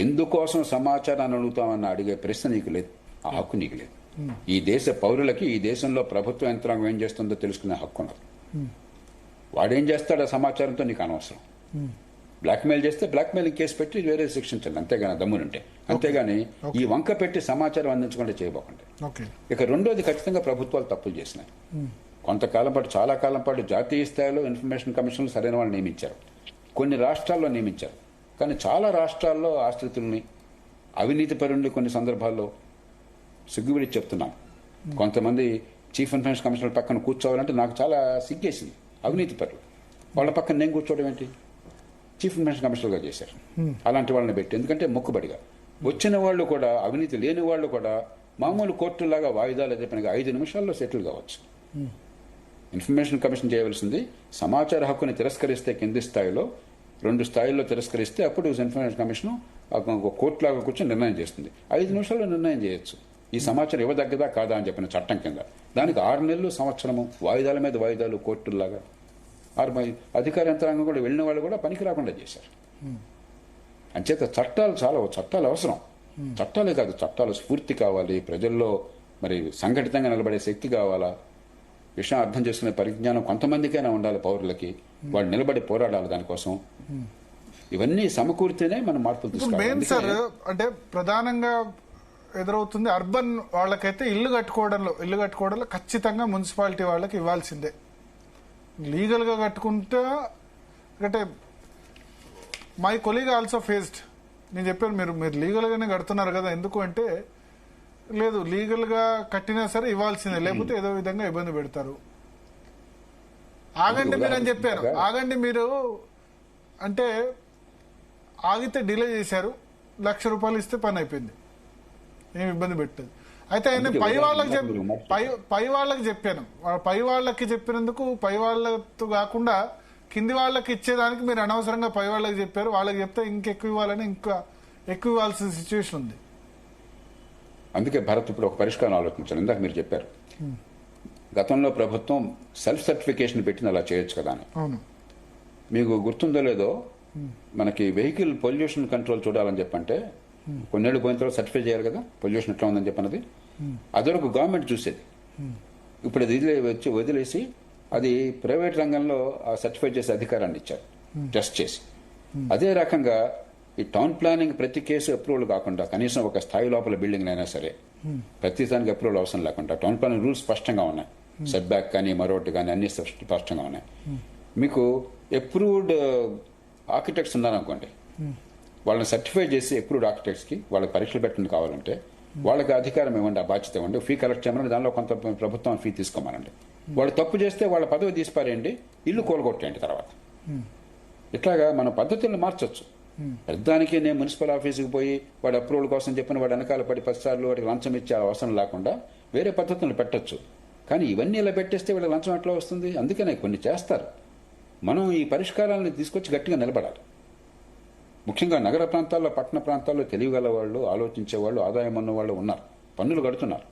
ఎందుకోసం సమాచారాన్ని అడుగుతామని అడిగే ప్రశ్న నీకు లేదు, ఆ హక్కు నీకు లేదు. ఈ దేశ పౌరులకి ఈ దేశంలో ప్రభుత్వ యంత్రాంగం ఏం చేస్తుందో తెలుసుకునే హక్కు ఉన్నది. వాడేం చేస్తాడు ఆ సమాచారంతో నీకు అనవసరం. బ్లాక్మెయిల్ చేస్తే బ్లాక్మెయిలింగ్ కేసు పెట్టి వేరే శిక్షించండి, అంతేగాని దమ్మునుంటే. అంతేగాని ఈ వంక పెట్టి సమాచారం అందించకుండా చేయబోకండి. ఇక రెండోది, ఖచ్చితంగా ప్రభుత్వాలు తప్పులు చేసినాయి. కొంతకాలం పాటు, చాలా కాలం పాటు జాతీయ స్థాయిలో ఇన్ఫర్మేషన్ కమిషన్లు సరైన వాళ్ళు నియమించారు, కొన్ని రాష్ట్రాల్లో నియమించారు. కానీ చాలా రాష్ట్రాల్లో ఆశ్రితుల్ని, అవినీతి పరుల్ని కొన్ని సందర్భాల్లో సిగ్గువిడి చెప్తున్నాను. కొంతమంది చీఫ్ ఇన్ఫర్మేషన్ కమిషనర్ పక్కన కూర్చోవాలంటే నాకు చాలా సిగ్గేసింది. అవినీతి పరులు వాళ్ళ పక్కన నేను కూర్చోవడం ఏంటి? చీఫ్ ఇన్ఫర్మేషన్ కమిషనర్గా చేశారు. అలాంటి వాళ్ళని పెట్టి, ఎందుకంటే మొక్కుబడిగా వచ్చిన వాళ్ళు కూడా, అవినీతి లేని వాళ్ళు కూడా మామూలు కోర్టులాగా వాయిదాలు చెప్పిన 5 నిమిషాల్లో సెటిల్ కావచ్చు. ఇన్ఫర్మేషన్ కమిషన్ చేయవలసింది సమాచార హక్కుని తిరస్కరిస్తే కింది స్థాయిలో, 2 స్థాయిల్లో తిరస్కరిస్తే అప్పుడు ఇన్ఫర్మేషన్ కమిషన్ కోర్టులాగా కూర్చొని నిర్ణయం చేస్తుంది. 5 నిమిషాల్లో నిర్ణయం చేయొచ్చు. ఈ సమాచారం ఇవ్వదగ్గదా కాదా అని చెప్పిన చట్టం కింద. దానికి 6 నెలలు, సంవత్సరము వాయిదాల మీద వాయిదాలు కోర్టుల్లాగా. అధికార యంత్రాంగం కూడా వెళ్ళిన వాళ్ళు కూడా పనికి రాకుండా చేశారు. అంచేత చట్టాలు అవసరం. చట్టాలే కాదు, చట్టాలు స్ఫూర్తి కావాలి. ప్రజల్లో మరి సంఘటితంగా నిలబడే శక్తి కావాలా, విషయం అర్థం చేసుకునే పరిజ్ఞానం కొంతమందికైనా ఉండాలి పౌరులకి. వాళ్ళు నిలబడి పోరాడాలి దానికోసం. ఇవన్నీ సమకూరితేనే మనం మార్పులు మెయిన్ సార్ తీసుకురావాలి. అంటే ప్రధానంగా ఎదురవుతుంది అర్బన్ వాళ్ళకైతే ఇల్లు కట్టుకోవడంలో ఖచ్చితంగా మున్సిపాలిటీ వాళ్ళకి ఇవ్వాల్సిందే. లీగల్ గా కట్టుకుంటే, అంటే మై కొలీగ్ ఆల్సో ఫేస్డ్, నేను చెప్పాను మీరు లీగల్ గానే కడుతున్నారు కదా, ఎందుకు అంటే లేదు లీగల్ గా కట్టినా సరే ఇవ్వాల్సిందే, లేకపోతే ఏదో విధంగా ఇబ్బంది పెడతారు. ఆగండి మీరు అని చెప్పారు. ఆగండి మీరు అంటే ఆగితే డిలే చేశారు. ₹1,00,000 ఇస్తే పని అయిపోయింది, ఏం ఇబ్బంది పెట్టదు. అయితే ఆయన పై వాళ్ళకి చెప్పాను. పై వాళ్ళకి చెప్పినందుకు పై వాళ్ళతో కాకుండా కింది వాళ్ళకి ఇచ్చేదానికి మీరు అనవసరంగా పై వాళ్ళకి చెప్పారు. వాళ్ళకి చెప్తే ఇంకెక్కువ ఇవ్వాలని ఇంకా ఎక్కువ ఇవ్వాల్సిన సిచ్యువేషన్ ఉంది. అందుకే భరత్ ఇప్పుడు ఒక పరిష్కారం ఆలోచించాలి. ఇందాక మీరు చెప్పారు గతంలో ప్రభుత్వం సెల్ఫ్ సర్టిఫికేషన్ పెట్టిన అలా చేయొచ్చు కదా అని. అవును, మీకు గుర్తుందో లేదో, మనకి వెహికల్ పొల్యూషన్ కంట్రోల్ చూడాలని చెప్పంటే కొన్నేళ్ళు పోయిన తర్వాత సర్టిఫై చేయాలి కదా పొల్యూషన్ ఎట్లా ఉందని చెప్పన్నది. అదొరకు గవర్నమెంట్ చూసేది. ఇప్పుడు అది వదిలేసి అది ప్రైవేట్ రంగంలో ఆ సర్టిఫై చేసే అధికారాన్ని ఇచ్చారు, టెస్ట్ చేసి. అదే రకంగా ఈ టౌన్ ప్లానింగ్ ప్రతి కేసు అప్రూవల్ కాకుండా, కనీసం ఒక స్థాయి లోపల బిల్డింగ్ అయినా సరే ప్రతి దానికి అప్రూవల్ అవసరం లేకుండా టౌన్ ప్లానింగ్ రూల్స్ స్పష్టంగా ఉన్నాయి. సెట్ బ్యాక్ కానీ మరొకటి కానీ అన్ని స్పష్టంగా ఉన్నాయి. మీకు అప్రూవ్డ్ ఆర్కిటెక్ట్స్ ఉన్నారనుకోండి, వాళ్ళని సర్టిఫై చేసి అప్రూవ్డ్ ఆర్కిటెక్ట్స్ కి వాళ్ళకి పరీక్షలు పెట్టండి కావాలంటే వాళ్ళకి అధికారం ఇవ్వండి, ఆ బాధ్యత ఇవ్వండి. ఫీ కలెక్ట్ చేయమని, దానిలో కొంత ప్రభుత్వం ఫీ తీసుకోమనండి. వాళ్ళు తప్పు చేస్తే వాళ్ళ పదవి తీసిపారేయండి, ఇల్లు కూలగొట్టేయండి తర్వాత. ఇట్లాగా మన పద్ధతులను మార్చొచ్చు. పెద్దానికి నేను మున్సిపల్ ఆఫీసుకి పోయి వాడు అప్రూవల్ కోసం చెప్పిన వాడు వెనకాల పడి 10 సార్లు వాడికి లంచం ఇచ్చే అవసరం లేకుండా వేరే పద్ధతులను పెట్టొచ్చు. కానీ ఇవన్నీ ఇలా పెట్టేస్తే వీళ్ళకి లంచం ఎట్లా వస్తుంది? అందుకనే కొన్ని చేస్తారు. మనం ఈ పరిష్కారాలను తీసుకొచ్చి గట్టిగా నిలబడాలి. ముఖ్యంగా నగర ప్రాంతాల్లో, పట్టణ ప్రాంతాల్లో తెలియగల వాళ్ళు, ఆలోచించే వాళ్ళు, ఆదాయం ఉన్న వాళ్ళు ఉన్నారు, పన్నులు కడుతున్నారు.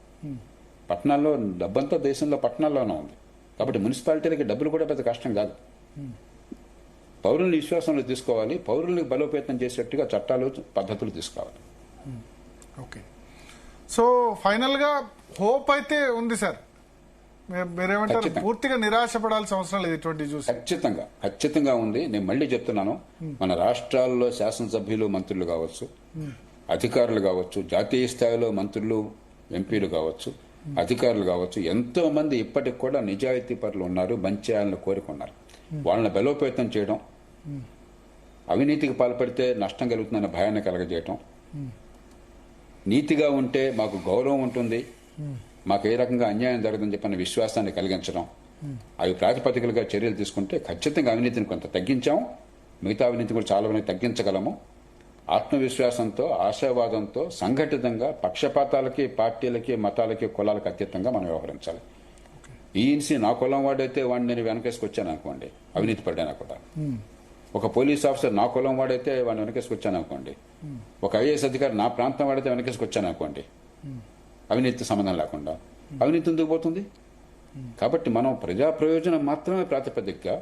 పట్టణాల్లో డబ్బంతా దేశంలో పట్టణాల్లోనే ఉంది. కాబట్టి మున్సిపాలిటీలకి డబ్బులు కూడా పెద్ద కష్టం కాదు. పౌరుల్ని విశ్వాసంలో తీసుకోవాలి, పౌరుల్ని బలోపేతం చేసేట్టుగా చట్టాలు, పద్ధతులు తీసుకోవాలి. ఓకే, సో ఫైనల్ గా హోప్ అయితే ఉంది సార్. మీరేమంటారు? పూర్తిగా నిరాశపడాల్సిన అవసరం లేదు ఇటువంటి చూసి. ఖచ్చితంగా ఉంది. నేను మళ్ళీ చెప్తున్నాను, మన రాష్ట్రాల్లో శాసనసభ్యులు, మంత్రులు కావచ్చు, అధికారులు కావచ్చు, జాతీయ స్థాయిలో మంత్రులు, ఎంపీలు కావచ్చు, అధికారులు కావచ్చు, ఎంతో మంది ఇప్పటికి కూడా నిజాయితీ పరులు ఉన్నారు, మంచి చేయాలని కోరుకున్నారు. వాళ్ళని బలోపేతం చేయడం, అవినీతికి పాల్పడితే నష్టం కలుగుతుందన్న భయాన్ని కలగజేయటం, నీతిగా ఉంటే మాకు గౌరవం ఉంటుంది, మాకు ఏ రకంగా అన్యాయం జరగదని చెప్పిన విశ్వాసాన్ని కలిగించడం, అవి ప్రాతిపదికలుగా చర్యలు తీసుకుంటే ఖచ్చితంగా అవినీతిని కొంత తగ్గించాం. మిగతా అవినీతి కూడా చాలా తగ్గించగలము. ఆత్మవిశ్వాసంతో, ఆశావాదంతో, సంఘటితంగా పక్షపాతాలకి, పార్టీలకి, మతాలకి, కులాలకు అతీతంగా మనం వ్యవహరించాలి. ఈఎన్సీ నా కులం వాడైతే వాడిని నేను వెనకేసుకొచ్చాను అనుకోండి, అవినీతి పడ్డాను కూడా. ఒక పోలీస్ ఆఫీసర్ నా కులం వాడైతే వాడిని వెనకేసుకొచ్చాను అనుకోండి, ఒక ఐఏఎస్ అధికారి నా ప్రాంతం వాడైతే వెనకేసుకొచ్చాను అనుకోండి, అవినీతి సంబంధం లేకుండా. అవినీతి ఎందుకు పోతుంది? కాబట్టి మనం ప్రజా ప్రయోజనం మాత్రమే ప్రాతిపదికగా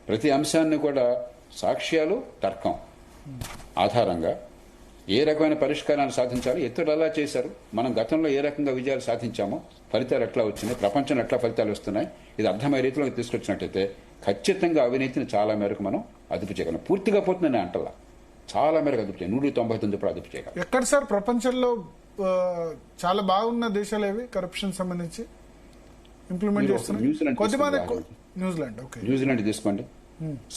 ప్రతి అంశాన్ని కూడా సాక్ష్యాలు, తర్కం ఆధారంగా ఏ రకమైన పరిష్కారాన్ని సాధించాలి, ఇతరులు ఎలా చేశారు, మనం గతంలో ఏ రకంగా విజయాలు సాధించామో, ఫలితాలు ఎట్లా వచ్చినాయి, ప్రపంచంలో ఎట్లా ఫలితాలు వస్తున్నాయి, ఇది అర్థమయ్యే రీతిలో తీసుకొచ్చినట్టయితే ఖచ్చితంగా అవినీతిని చాలా మేరకు మనం అదుపు చేయగలం. పూర్తిగా పోతుందని అంటలా, చాలా మేరకు అదుపు చేయాలి. 199 ఇప్పుడు అదుపు చేయగలం. ఎక్కడ సార్ ప్రపంచంలో చాలా బాగున్న దేశాలు ఏవి కరప్షన్ సంబంధించి ఇంప్లిమెంట్ చేస్తున్నారు? న్యూజిలాండ్ తీసుకోండి,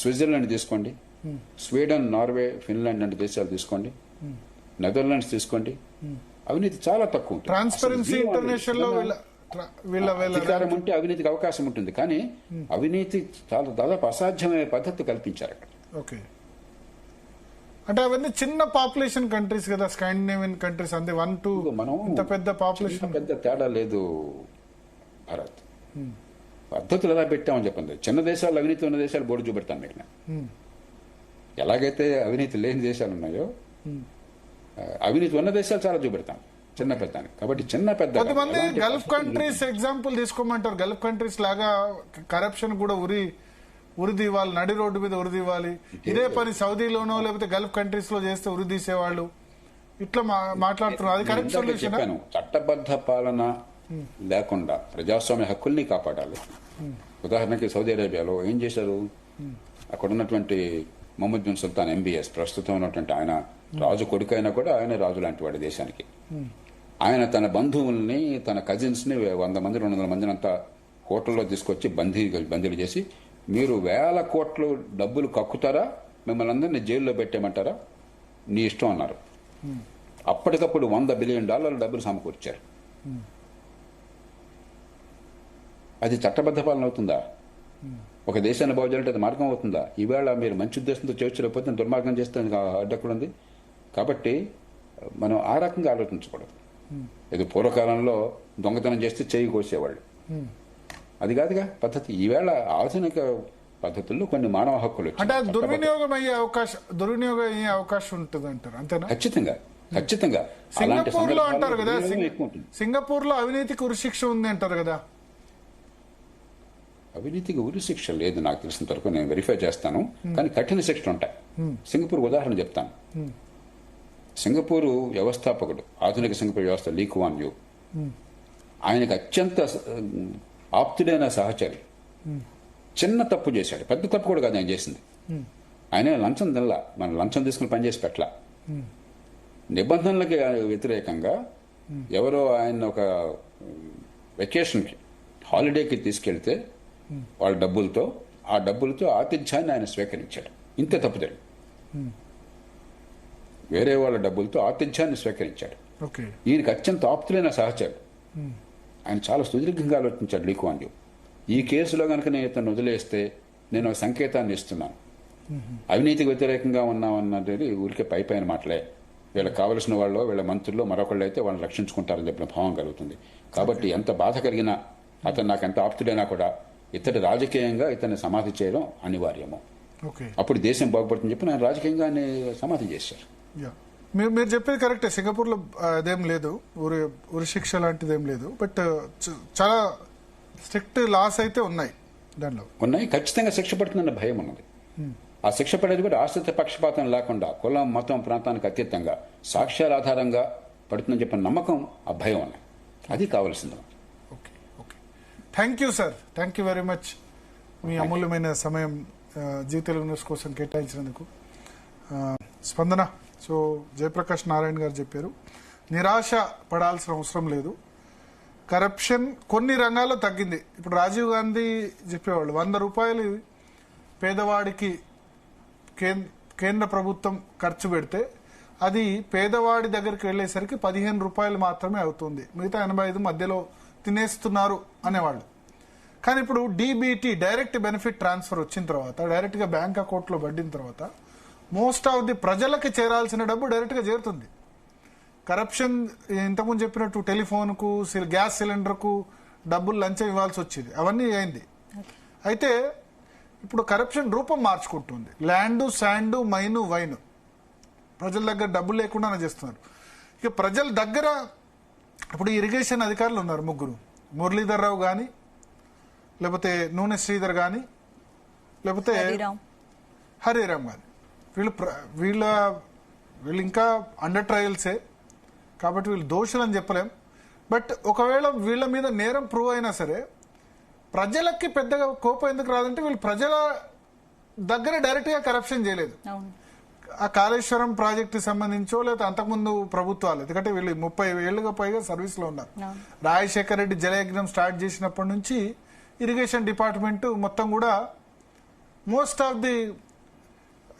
స్విట్జర్లాండ్ తీసుకోండి, స్వీడన్, నార్వే, ఫిన్లాండ్ లాంటి దేశాలు తీసుకోండి, నెదర్లాండ్స్ తీసుకోండి, అవినీతి చాలా తక్కువ ఉంటుంది. ట్రాన్స్పరెన్సీ అసలు ఇంటర్నేషనల్ లో వీళ్ళ అధికారం ఉంటే అవినీతికి అవకాశం ఉంటుంది, కానీ అవినీతి చాలా దాదాపు అసాధ్యమైన పద్ధతి కల్పించారు అక్కడ. ఓకే, అంటే అవన్నీ చిన్న పాపులేషన్ కంట్రీస్ కదా, స్కాండినేవియన్ కంట్రీస్, అంతే 1-2 మనం ఇంత పెద్ద పాపులేషన్ పెద్ద తేడా లేదు భారత్. పద్ధతులు ఎలా పెట్టామని చెప్పండి. చిన్న దేశాలు, అవినీతి ఉన్న దేశాలు బోర్డు చూపెడతాను మీకు. ఎలాగైతే అవినీతి లేని దేశాలు ఉన్నాయో అవినీతి ఉన్న దేశాలు చాలా చూపెడతాం చిన్న పెద్ద. కాబట్టి చిన్న పెద్ద కొంతమంది గల్ఫ్ కంట్రీస్ ఎగ్జాంపుల్ తీసుకోమంటారు. గల్ఫ్ కంట్రీస్ లాగా కరప్షన్ కూడా ఉరిదీవాలి, నడి రోడ్డు మీద ఉరిదీవాలి. ఇదే పని సౌదీలోనో లేకపోతే గల్ఫ్ కంట్రీస్ లో చేస్తే ఉరిదీసేవాళ్ళు ఇట్లా మాట్లాడుతున్నారు. అది కరెక్ట్ సొల్యూషన్. చట్టబద్ధ పాలన లేకుండా ప్రజాస్వామ్య హక్కుల్ని కాపాడాలి. ఉదాహరణకి సౌదీ అరేబియాలో ఏం చేశారు, అక్కడ ఉన్నటువంటి మొహమ్మద్ బిన్ సుల్తాన్ MBS ప్రస్తుతం ఉన్నటువంటి ఆయన రాజు కొడుకైనా కూడా ఆయన రాజు లాంటి వాడి దేశానికి. ఆయన తన బంధువుల్ని, తన కజిన్స్ ని 100 మంది 200 మందిని అంతా హోటల్లో తీసుకొచ్చి బందీలు చేసి, మీరు 1000 కోట్లు డబ్బులు కక్కుతారా, మిమ్మల్ని అందరినీ జైల్లో పెట్టేయమంటారా, నీ ఇష్టం అన్నారు. అప్పటికప్పుడు $100 బిలియన్ డబ్బులు సమకూర్చారు. అది చట్టబద్ధ పాలన అవుతుందా? ఒక దేశాన్ని బాగు చేయాలంటే అది మార్గం అవుతుందా? ఈవేళ మీరు మంచి ఉద్దేశంతో చేయలేకపోతే దుర్మార్గం చేస్తే అడ్డక్కడ ఉంది. కాబట్టి మనం ఆ రకంగా ఆలోచించకూడదు. ఇది పూర్వకాలంలో దొంగతనం చేస్తే చేయి కోసేవాళ్ళు, అది కాదుగా పద్ధతి. ఈవేళ ఆధునిక పద్ధతుల్లో కొన్ని మానవ హక్కులు అంటే దుర్వినియోగం అయ్యే అవకాశం ఉంటుంది అంటారు, అంతేనా? ఖచ్చితంగా. సింగపూర్ లో అంటారు కదా, సింగపూర్ లో అవినీతికి ఉరిశిక్ష ఉంది అంటారు కదా. అవినీతికి ఉరి శిక్ష లేదు నాకు తెలిసినంత వరకు, నేను వెరిఫై చేస్తాను, కానీ కఠిన శిక్షలు ఉంటాయి. సింగపూర్ ఉదాహరణ చెప్తాను. సింగపూరు వ్యవస్థాపకుడు, ఆధునిక సింగపూర్ వ్యవస్థ లీ కువాన్ యూ, ఆయనకు అత్యంత ఆప్తుడైన సహచరి చిన్న తప్పు చేశాడు. పెద్ద తప్పు కూడా కాదు ఆయన చేసింది. ఆయన లంచం తినలా, మనం లంచం తీసుకుని పనిచేసి పెట్టలా. నిబంధనలకి వ్యతిరేకంగా ఎవరో ఆయన ఒక వెకేషన్కి, హాలిడేకి తీసుకెళ్తే వాళ్ళ డబ్బులతో, ఆ డబ్బులతో ఆతిథ్యాన్ని ఆయన స్వీకరించాడు. ఇంతే తప్పుదండి. వేరే వాళ్ళ డబ్బులతో ఆతిథ్యాన్ని స్వీకరించాడు. ఈయనకి అత్యంత ఆప్తులైన సహచరుడు. ఆయన చాలా సుదీర్ఘంగా ఆలోచించాడు లీ కువాన్ యూ. ఈ కేసులో కనుక నేను ఇతను వదిలేస్తే నేను ఒక సంకేతాన్ని ఇస్తున్నాను, అవినీతికి వ్యతిరేకంగా ఉన్నామన్నది ఊరికే పైన మాటలే, వీళ్ళకి కావలసిన వాళ్ళు, వీళ్ళ మంత్రుల్లో మరొకళ్ళు అయితే వాళ్ళని రక్షించుకుంటారని చెప్పిన భావం కలుగుతుంది. కాబట్టి ఎంత బాధ కలిగినా, అతను నాకు ఎంత ఆప్తుడైనా కూడా ఇతడి రాజకీయంగా ఇతన్ని సమాధి చేయడం అనివార్యము. అప్పుడు దేశం బాగుపడుతుందని చెప్పి ఆయన రాజకీయంగా సమాధి చేశారు. మీరు చెప్పేది కరెక్టే. సింగపూర్ లో అదేం లేదు, ఉరి శిక్ష లాంటిది ఏం లేదు. బట్ చాలా స్ట్రిక్ట్ లాస్ అయితే ఉన్నాయి, దానిలో ఉన్నాయి. ఖచ్చితంగా శిక్ష పడుతుందన్న భయం ఉన్నది. ఆ శిక్ష పడేది కూడా ఆశ్రిత పక్షపాతం లేకుండా, కులం, మతం, ప్రాంతానికి అతీతంగా సాక్ష్యాల ఆధారంగా పడుతుందని చెప్పిన నమ్మకం, ఆ భయం ఉన్నాయి. అది కావాల్సింది. Thank you sir, thank you very much. మీ అమూల్యమైన సమయం జీ తెలుగు న్యూస్ కోసం కేటాయించినందుకు. స్పందన, సో జయప్రకాష్ నారాయణ గారు చెప్పారు, నిరాశ పడాల్సిన అవసరం లేదు. కరప్షన్ కొన్ని రంగాల్లో తగ్గింది. ఇప్పుడు రాజీవ్ గాంధీ చెప్పేవాళ్ళు, 100 రూపాయలు పేదవాడికి కేంద్ర ప్రభుత్వం ఖర్చు పెడితే అది పేదవాడి దగ్గరికి వెళ్లేసరికి 15 రూపాయలు మాత్రమే అవుతుంది, మిగతా 85 మధ్యలో తినేస్తున్నారు అనేవాళ్ళు. కానీ ఇప్పుడు DBT, డైరెక్ట్ బెనిఫిట్ ట్రాన్స్ఫర్ వచ్చిన తర్వాత, డైరెక్ట్ గా బ్యాంక్ అకౌంట్ లో పడిన తర్వాత మోస్ట్ ఆఫ్ ది ప్రజలకి చేరాల్సిన డబ్బు డైరెక్ట్ గా చేరుతుంది. కరప్షన్ ఇంతకుముందు చెప్పినట్టు టెలిఫోన్ కు, గ్యాస్ సిలిండర్ కు డబ్బులు లంచం ఇవ్వాల్సి వచ్చేది, అవన్నీ అయింది. అయితే ఇప్పుడు కరప్షన్ రూపం మార్చుకుంటుంది. ల్యాండ్, శాండ్, మైను, వైన్ ప్రజల దగ్గర డబ్బులు లేకుండా చేస్తున్నారు. ఇక ప్రజల దగ్గర ఇప్పుడు ఇరిగేషన్ అధికారులు ఉన్నారు 3, మురళీధర్ రావు గాని, లేకపోతే నూనె శ్రీధర్ గాని, లేకపోతే హరిరామ్ గాని, వీళ్ళు ఇంకా అండర్ ట్రయల్సే కాబట్టి వీళ్ళు దోషులు అని చెప్పలేం. బట్ ఒకవేళ వీళ్ళ మీద నేరం ప్రూవ్ అయినా సరే ప్రజలకి పెద్దగా కోపం ఎందుకు రాదంటే వీళ్ళు ప్రజల దగ్గర డైరెక్ట్ గా కరప్షన్ చేయలేదు. ఆ కాళేశ్వరం ప్రాజెక్టు సంబంధించో లేదా అంతకుముందు ప్రభుత్వాలు, ఎందుకంటే వీళ్ళు 30 ఏళ్లుగా పైగా సర్వీస్ లో ఉన్నారు. రాజశేఖర రెడ్డి జలయజ్ఞం స్టార్ట్ చేసినప్పటి నుంచి ఇరిగేషన్ డిపార్ట్మెంట్ మొత్తం కూడా most of the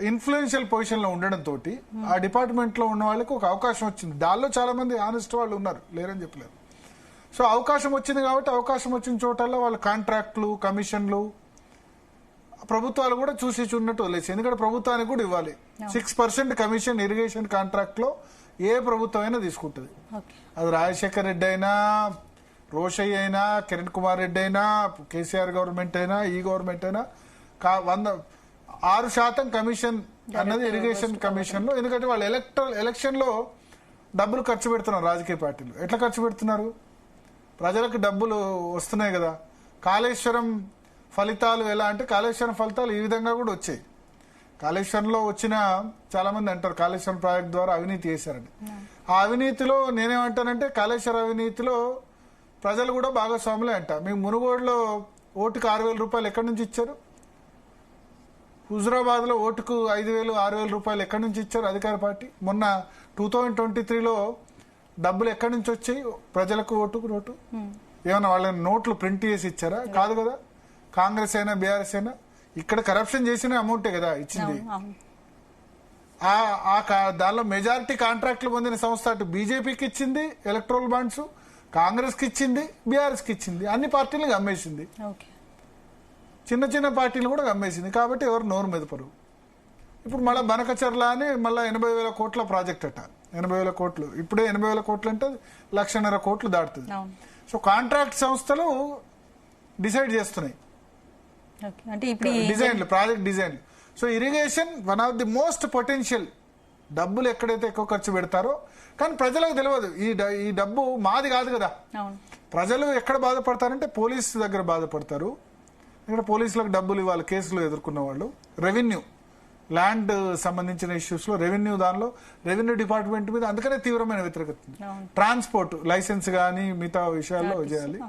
influential position లో ఉండడంతో ఆ డిపార్ట్మెంట్ లో ఉన్న వాళ్ళకి ఒక అవకాశం వచ్చింది. దానిలో చాలా మంది ఆనెస్ట్ వాళ్ళు ఉన్నారు, లేరని చెప్పలేరు. సో అవకాశం వచ్చింది కాబట్టి అవకాశం వచ్చిన చోటల్లో వాళ్ళ కాంట్రాక్ట్లు, కమిషన్లు ప్రభుత్వాలు కూడా చూసి చూడనట్టు వదిలేసి, ఎందుకంటే ప్రభుత్వానికి కూడా ఇవ్వాలి. 6% కమిషన్ ఇరిగేషన్ కాంట్రాక్ట్ లో ఏ ప్రభుత్వం అయినా తీసుకుంటుంది. అది రాజశేఖర్ రెడ్డి అయినా, రోషయ్య అయినా, కిరణ్ కుమార్ రెడ్డి అయినా, కేసీఆర్ గవర్నమెంట్ అయినా, ఈ గవర్నమెంట్ అయినా 6% కమిషన్ అన్నది ఇరిగేషన్ కమిషన్ లో. ఎందుకంటే వాళ్ళు ఎలక్షన్ లో డబ్బులు ఖర్చు పెడుతున్నారు. రాజకీయ పార్టీలు ఎట్లా ఖర్చు పెడుతున్నారు? ప్రజలకు డబ్బులు వస్తున్నాయి కదా. కాళేశ్వరం ఫలితాలు ఎలా అంటే, కాళేశ్వరం ఫలితాలు ఈ విధంగా కూడా వచ్చాయి. కాళేశ్వరంలో వచ్చిన చాలా మంది అంటారు కాళేశ్వరం ప్రాజెక్ట్ ద్వారా అవినీతి చేశారని. ఆ అవినీతిలో నేనేమంటానంటే, కాళేశ్వరం అవినీతిలో ప్రజలు కూడా భాగస్వాములే అంట. మీకు మునుగోడులో ఓటుకు 6,000 రూపాయలు ఎక్కడి నుంచి ఇచ్చారు? హుజురాబాద్ లో ఓటుకు 5,000, 6,000 రూపాయలు ఎక్కడి నుంచి ఇచ్చారు అధికార పార్టీ? మొన్న 2023లో డబ్బులు ఎక్కడి నుంచి వచ్చాయి ప్రజలకు? ఓటు ఏమన్నా వాళ్ళని నోట్లు ప్రింట్ చేసి ఇచ్చారా? కాదు కదా. కాంగ్రెస్ అయినా బీఆర్ఎస్ అయినా ఇక్కడ కరప్షన్ చేసిన అమౌంటే కదా ఇచ్చింది. దానిలో మెజారిటీ కాంట్రాక్ట్లు పొందిన సంస్థ అటు బీజేపీకి ఇచ్చింది ఎలక్ట్రల్ బాండ్స్, కాంగ్రెస్ కి ఇచ్చింది, బీఆర్ఎస్ కి ఇచ్చింది. అన్ని పార్టీలకు అమ్మేసింది, చిన్న చిన్న పార్టీలు కూడా అమ్మేసింది. కాబట్టి ఎవరు నోరు మెదపరు. ఇప్పుడు మళ్ళీ బనకచర్ల అని మళ్ళీ 80,000 కోట్ల ప్రాజెక్ట్ అట. 80,000 కోట్లు ఇప్పుడే 80,000 కోట్లు అంటే 1,50,000 కోట్లు దాటుతుంది. సో కాంట్రాక్ట్ సంస్థలు డిసైడ్ చేస్తున్నాయి డిజైన్లు, ప్రాజెక్ట్ డిజైన్లు. So irrigation one of the most potential. డబ్బులు ఎక్కడైతే ఎక్కువ ఖర్చు పెడతారో, కానీ ప్రజలకు తెలియదు ఈ డబ్బు మాది కాదు కదా. ప్రజలు ఎక్కడ బాధపడతారంటే పోలీసు దగ్గర బాధపడతారు. ఇక్కడ పోలీసులకు డబ్బులు ఇవ్వాలి కేసులు ఎదుర్కొన్న వాళ్ళు. రెవెన్యూ, ల్యాండ్ సంబంధించిన ఇష్యూస్ లో రెవెన్యూ, దానిలో రెవెన్యూ డిపార్ట్మెంట్ మీద అందుకనే తీవ్రమైన వ్యతిరేకత. ట్రాన్స్పోర్ట్ లైసెన్స్ గానీ మిగతా విషయాల్లో చేయాలి.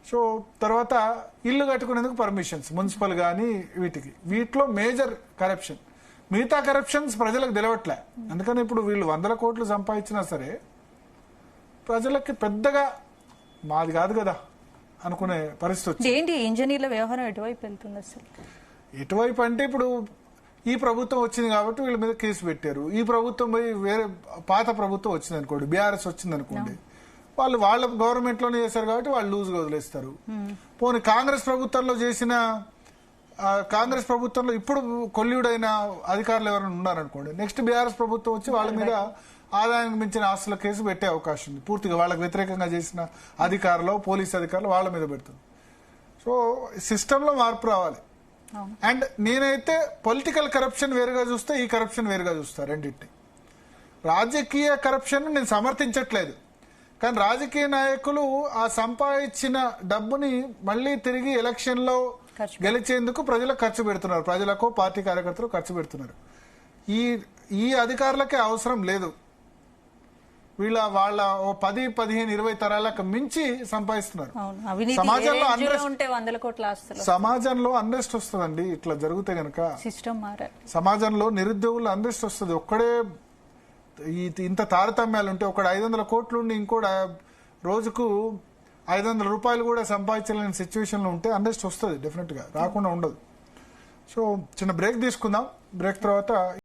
సో తర్వాత ఇల్లు కట్టుకునేందుకు పర్మిషన్స్, మున్సిపల్ గానీ వీటిలో మేజర్ కరప్షన్. మిగతా కరప్షన్స్ ప్రజలకు తెలియట్లే. అందుకని ఇప్పుడు వీళ్ళు 100 కోట్లు సంపాదించినా సరే ప్రజలకి పెద్దగా మాది కాదు కదా అనుకునే పరిస్థితి వచ్చింది. ఏంటి ఇంజనీర్ల వ్యవహారం ఎటువైపు వెళ్తుంది అసలు? ఎటువైపు అంటే, ఇప్పుడు ఈ ప్రభుత్వం వచ్చింది కాబట్టి వీళ్ళ మీద కేసు పెట్టారు. ఈ ప్రభుత్వం పోయి వేరే పాత ప్రభుత్వం వచ్చింది అనుకోండి, బీఆర్ఎస్ వచ్చింది అనుకోండి, వాళ్ళ గవర్నమెంట్ లోనే చేశారు కాబట్టి వాళ్ళు లూజ్ గా వదిలేస్తారు. పోనీ కాంగ్రెస్ ప్రభుత్వంలో చేసిన, కాంగ్రెస్ ప్రభుత్వంలో ఇప్పుడు కొల్లుడైన అధికారులు ఎవరైనా ఉన్నారనుకోండి, నెక్స్ట్ బీఆర్ఎస్ ప్రభుత్వం వచ్చి వాళ్ళ మీద ఆదాయానికి మించిన ఆస్తుల కేసు పెట్టే అవకాశం ఉంది. పూర్తిగా వాళ్ళకి వ్యతిరేకంగా చేసిన అధికారులు, పోలీస్ అధికారులు వాళ్ళ మీద పెడుతుంది. సో సిస్టమ్ లో మార్పు రావాలి. అండ్ నేనైతే పొలిటికల్ కరప్షన్ వేరుగా చూస్తే, ఈ కరప్షన్ వేరుగా చూస్తా. రెండింటిని రాజకీయ కరప్షన్ నేను సమర్థించట్లేదు, కానీ రాజకీయ నాయకులు ఆ సంపాదించిన డబ్బుని మళ్లీ తిరిగి ఎలక్షన్ లో గెలిచేందుకు ప్రజలకు ఖర్చు పెడుతున్నారు, ప్రజలకు పార్టీ కార్యకర్తలు ఖర్చు పెడుతున్నారు. ఈ అధికారులకే అవసరం లేదు. వాళ్ళ 10, 15, 20 తరాలకు మించి సంపాదిస్తున్నారు. సమాజంలో అన్రెస్ట్ వస్తుందండి ఇట్లా జరిగితే గనక. సమాజంలో నిరుద్యోగులు అన్రెస్ట్ వస్తుంది. ఒక్కడే ఇంత తారతమ్యాలు ఉంటే, ఒకడు 500 కోట్లు ఉండి ఇంకోటి రోజుకు 500 రూపాయలు కూడా సంపాదించలేని సిచ్యువేషన్ లో ఉంటే అన్రెస్ట్ వస్తుంది. డెఫినెట్ గా రాకుండా ఉండదు. సో చిన్న బ్రేక్ తీసుకుందాం. బ్రేక్ తర్వాత